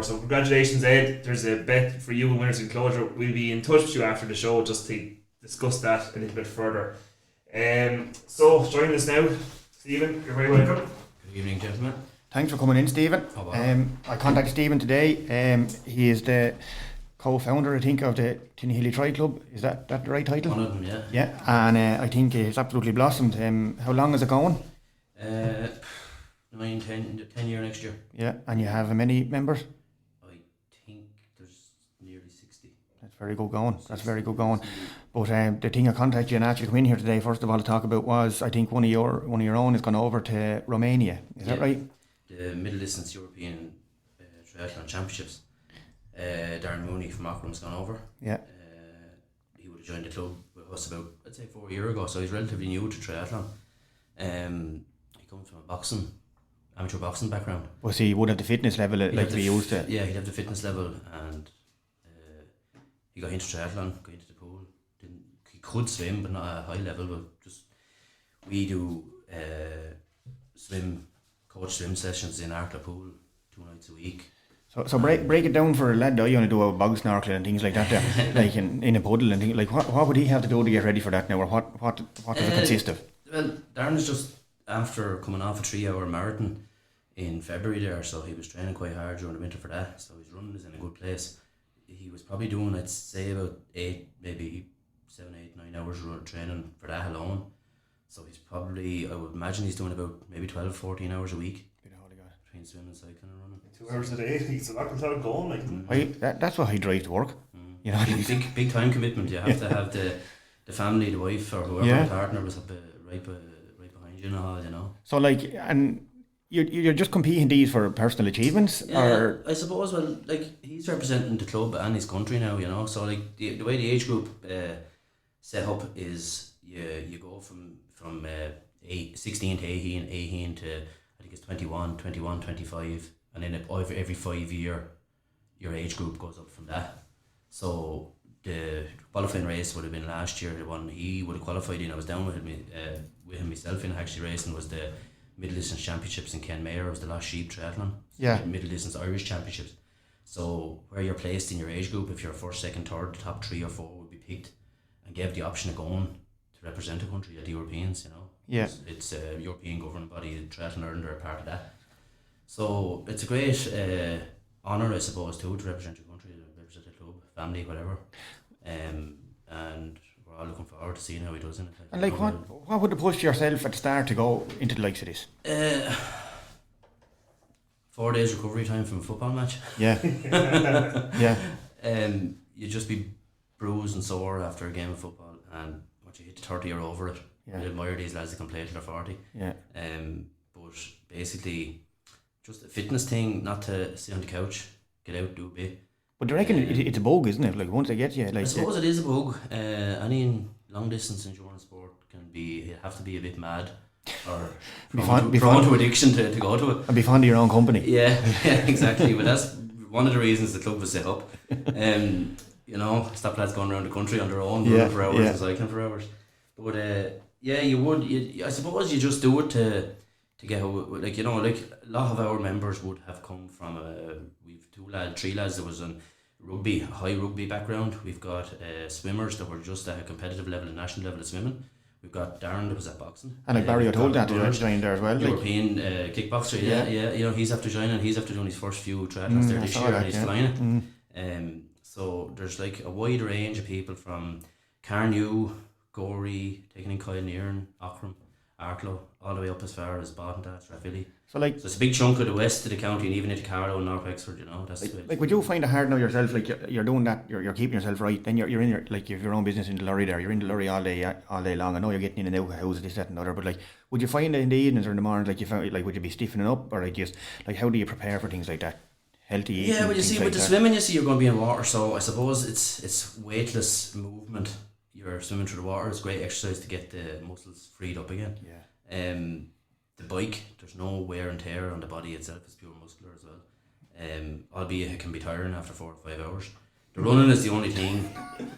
So congratulations, Ed. There's a bet for you in Winners Enclosure. We'll be in touch with you after the show just to discuss that a little bit further. So joining us now, Stephen, you're very welcome. Good evening, gentlemen. Thanks for coming in, Stephen. I contacted Stephen today. He is the co-founder, I think, of the Tinahely Tri-Club. Is that the right title? One of them, yeah. Yeah, and I think it's absolutely blossomed. How long is it going? 9, 10 year next year. Yeah, and you have many members? I think there's nearly 60. That's very good going. That's very good going. But the thing I contacted you and asked you to come in here today, first of all, to talk about was, I think one of your own has gone over to Romania. Is that right? The Middle Distance European Triathlon Championships. Darren Mooney from Ockram's gone over. Yeah. He would have joined the club with us about, I'd say, 4 years ago, so he's relatively new to triathlon. He comes from a amateur boxing background. Well, see, he would have the fitness level like we used to. Yeah, he'd have the fitness level, and he got into triathlon, got into the pool. He could swim, but not at a high level. But just we do coach swim sessions in Arkla pool 2 nights a week. So break it down for a lad that you want to do a bog snorkeling and things like that there, like in a puddle and things like what would he have to do to get ready for that now, or what does it consist of? Well, Darren is just after coming off a 3-hour marathon in February there, so he was training quite hard during the winter for that. So his running is in a good place. He was probably doing, I'd say, about 8, maybe 7, 8, 9 hours of training for that alone. So he's probably, I would imagine he's doing about maybe 12, 14 hours a week. Between swimming, cycling and running. 2 hours a day, it's a lot of going like. That's what he drives to work. You know, big time commitment. You have to have the family, the wife or whoever the partner was right behind you and all, you know. So like, and you're just competing these for personal achievements, or I suppose. Well, like he's representing the club and his country now, you know. So like the way the age group set up is you go from 16 to 18 to, I think it's 21, 25, and then every 5 year your age group goes up from that. So the qualifying race would have been last year, the one he would have qualified in. I was down with him myself in actually racing, was the Middle Distance Championships in Kenmare. It was the Lost Sheep Triathlon. Yeah. Middle Distance Irish Championships. So where you're placed in your age group, if you're first, second, third, the top 3 or 4 would be picked and gave the option of going to represent a country at the Europeans, you know. Yeah. It's a European governing body, Triathlon Ireland are a part of that. So it's a great honour, I suppose, too, to represent your country, to represent the club, family, whatever. And we're all looking forward to seeing how he does in it. And like, what would have pushed yourself at the start to go into the likes of this? 4 days recovery time from a football match. Yeah. Yeah. You'd just be bruised and sore after a game of football, and once you hit 30 you're over it. Yeah. I admire these lads that can play till they're 40. Yeah. But basically, just a fitness thing, not to sit on the couch, get out, do a bit. But do you reckon it's a bug, isn't it? Like once they get you, like I suppose it is a bug. Any long distance endurance sport you have to be a bit mad or prone to addiction to go to it. And be fond of your own company. Yeah, exactly. But that's one of the reasons the club was set up. You know, stop lads going around the country on their own, running for hours and cycling for hours. But you would. I suppose you just do it to get, like, you know, like a lot of our members would have come from we've 3 lads that was on high rugby background. We've got swimmers that were just at a competitive level and national level of swimming. We've got Darren that was at boxing. And like Barry told that to join there as well. European kickboxer, yeah. You know, he's after joining, he's after doing his first few triathlons there this year, and he's flying it. So there's like a wide range of people from Carnew, Gorey, taking in Kyle Nairn, Ockram, Arklow, all the way up as far as Bottendas, Rathvilly. So it's a big chunk of the west of the county, and even into Carlow and North Wexford, you know. That's like would you find it hard now yourself? Like you're doing that, you're keeping yourself right. Then you're in your, like, you have your own business in the lorry there. You're in the lorry all day long. I know you're getting in and out of houses, this, that, and other. But like, would you find it in the evenings or in the mornings? Like, you found, like, would you be stiffening up, or like just like how do you prepare for things like that? Healthy eating. Yeah, well, you see, with the swimming, you see, you're going to be in water, so I suppose it's weightless movement. You're swimming through the water. It's great exercise to get the muscles freed up again. Yeah. The bike, there's no wear and tear on the body itself. It's pure muscular as well. Albeit it can be tiring after 4 or 5 hours. The running is the only thing.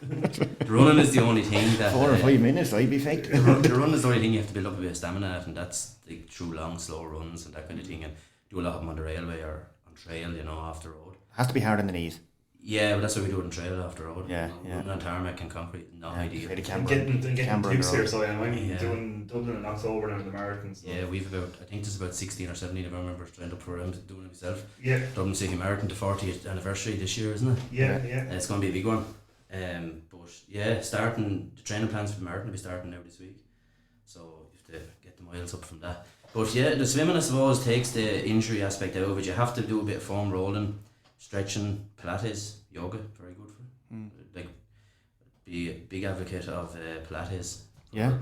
That 4 or 5 minutes, I'd be faked. The run is the only thing you have to build up a bit of stamina at, and that's like through long, slow runs and that kind of thing. And do a lot of them on the railway or on trail, you know, off the road. Has to be hard on the knees. Yeah, but that's what we do it on trail off the road. Yeah, you know, running on tarmac and concrete, not ideal. Getting tips here, so I'm doing Dublin and October now, the marathons. So. Yeah, we've about, I think there's about 16 or 17 of our members trained up for doing it myself. Yeah. Dublin City Marathon, the 40th anniversary this year, isn't it? Yeah. It's going to be a big one. But yeah, starting the training plans for the marathon will be starting now this week. So you have to get the miles up from that. But yeah, the swimming, I suppose, takes the injury aspect out of it. You have to do a bit of foam rolling, stretching, Pilates, yoga, very good for it. Like be a big advocate of Pilates.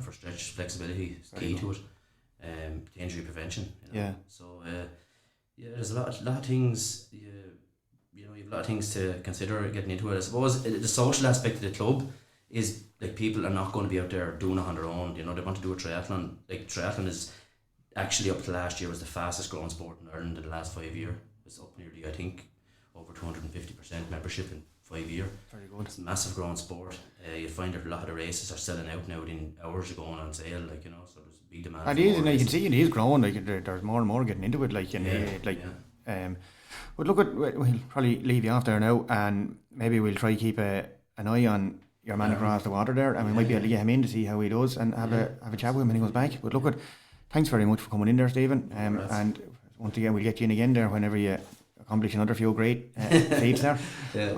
For stretch flexibility is key to it. To injury prevention. So there's a lot of things. You have a lot of things to consider getting into it. I suppose the social aspect of the club is like people are not going to be out there doing it on their own. They want to do a triathlon. Like triathlon is actually up to last year was the fastest growing sport in Ireland in the last 5 years. It's up nearly, I think, over 250% membership in 5 years. Very good. It's a massive growing sport. You find that a lot of the races are selling out now within hours of going on sale. So there's a big demand. And you can see it is growing. There's more and more getting into it. But look, we'll probably leave you off there now, and maybe we'll try keep an eye on your man across the water there, and we might be able to get him in to see how he does and have a chat with him when he goes back. But look, thanks very much for coming in there, Stephen. And once again, we'll get you in again there whenever you accomplish another few great feats there.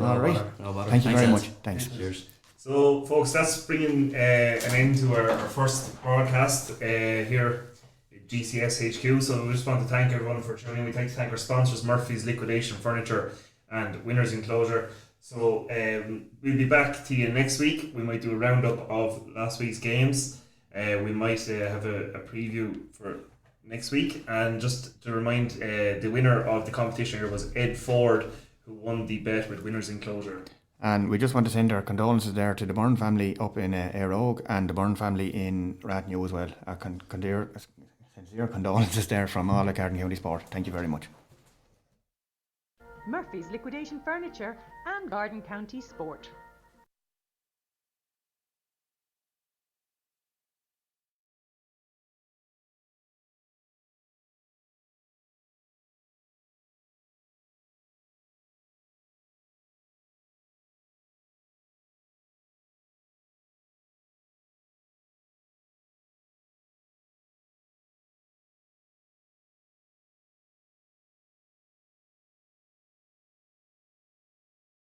All right. Thank you very much. Thanks. Cheers. So, folks, that's bringing an end to our first broadcast here at GCS HQ. So, we just want to thank everyone for tuning in. We'd like to thank our sponsors, Murphy's Liquidation Furniture and Winners Enclosure. So, we'll be back to you next week. We might do a roundup of last week's games. We might have a preview for next week. And just to remind, the winner of the competition here was Ed Ford, who won the bet with Winners Enclosure. And we just want to send our condolences there to the Byrne family up in Éire Óg and the Byrne family in Rathnew as well. Our sincere condolences there from all of Carden County Sport. Thank you very much. Murphy's Liquidation Furniture and Garden County Sport.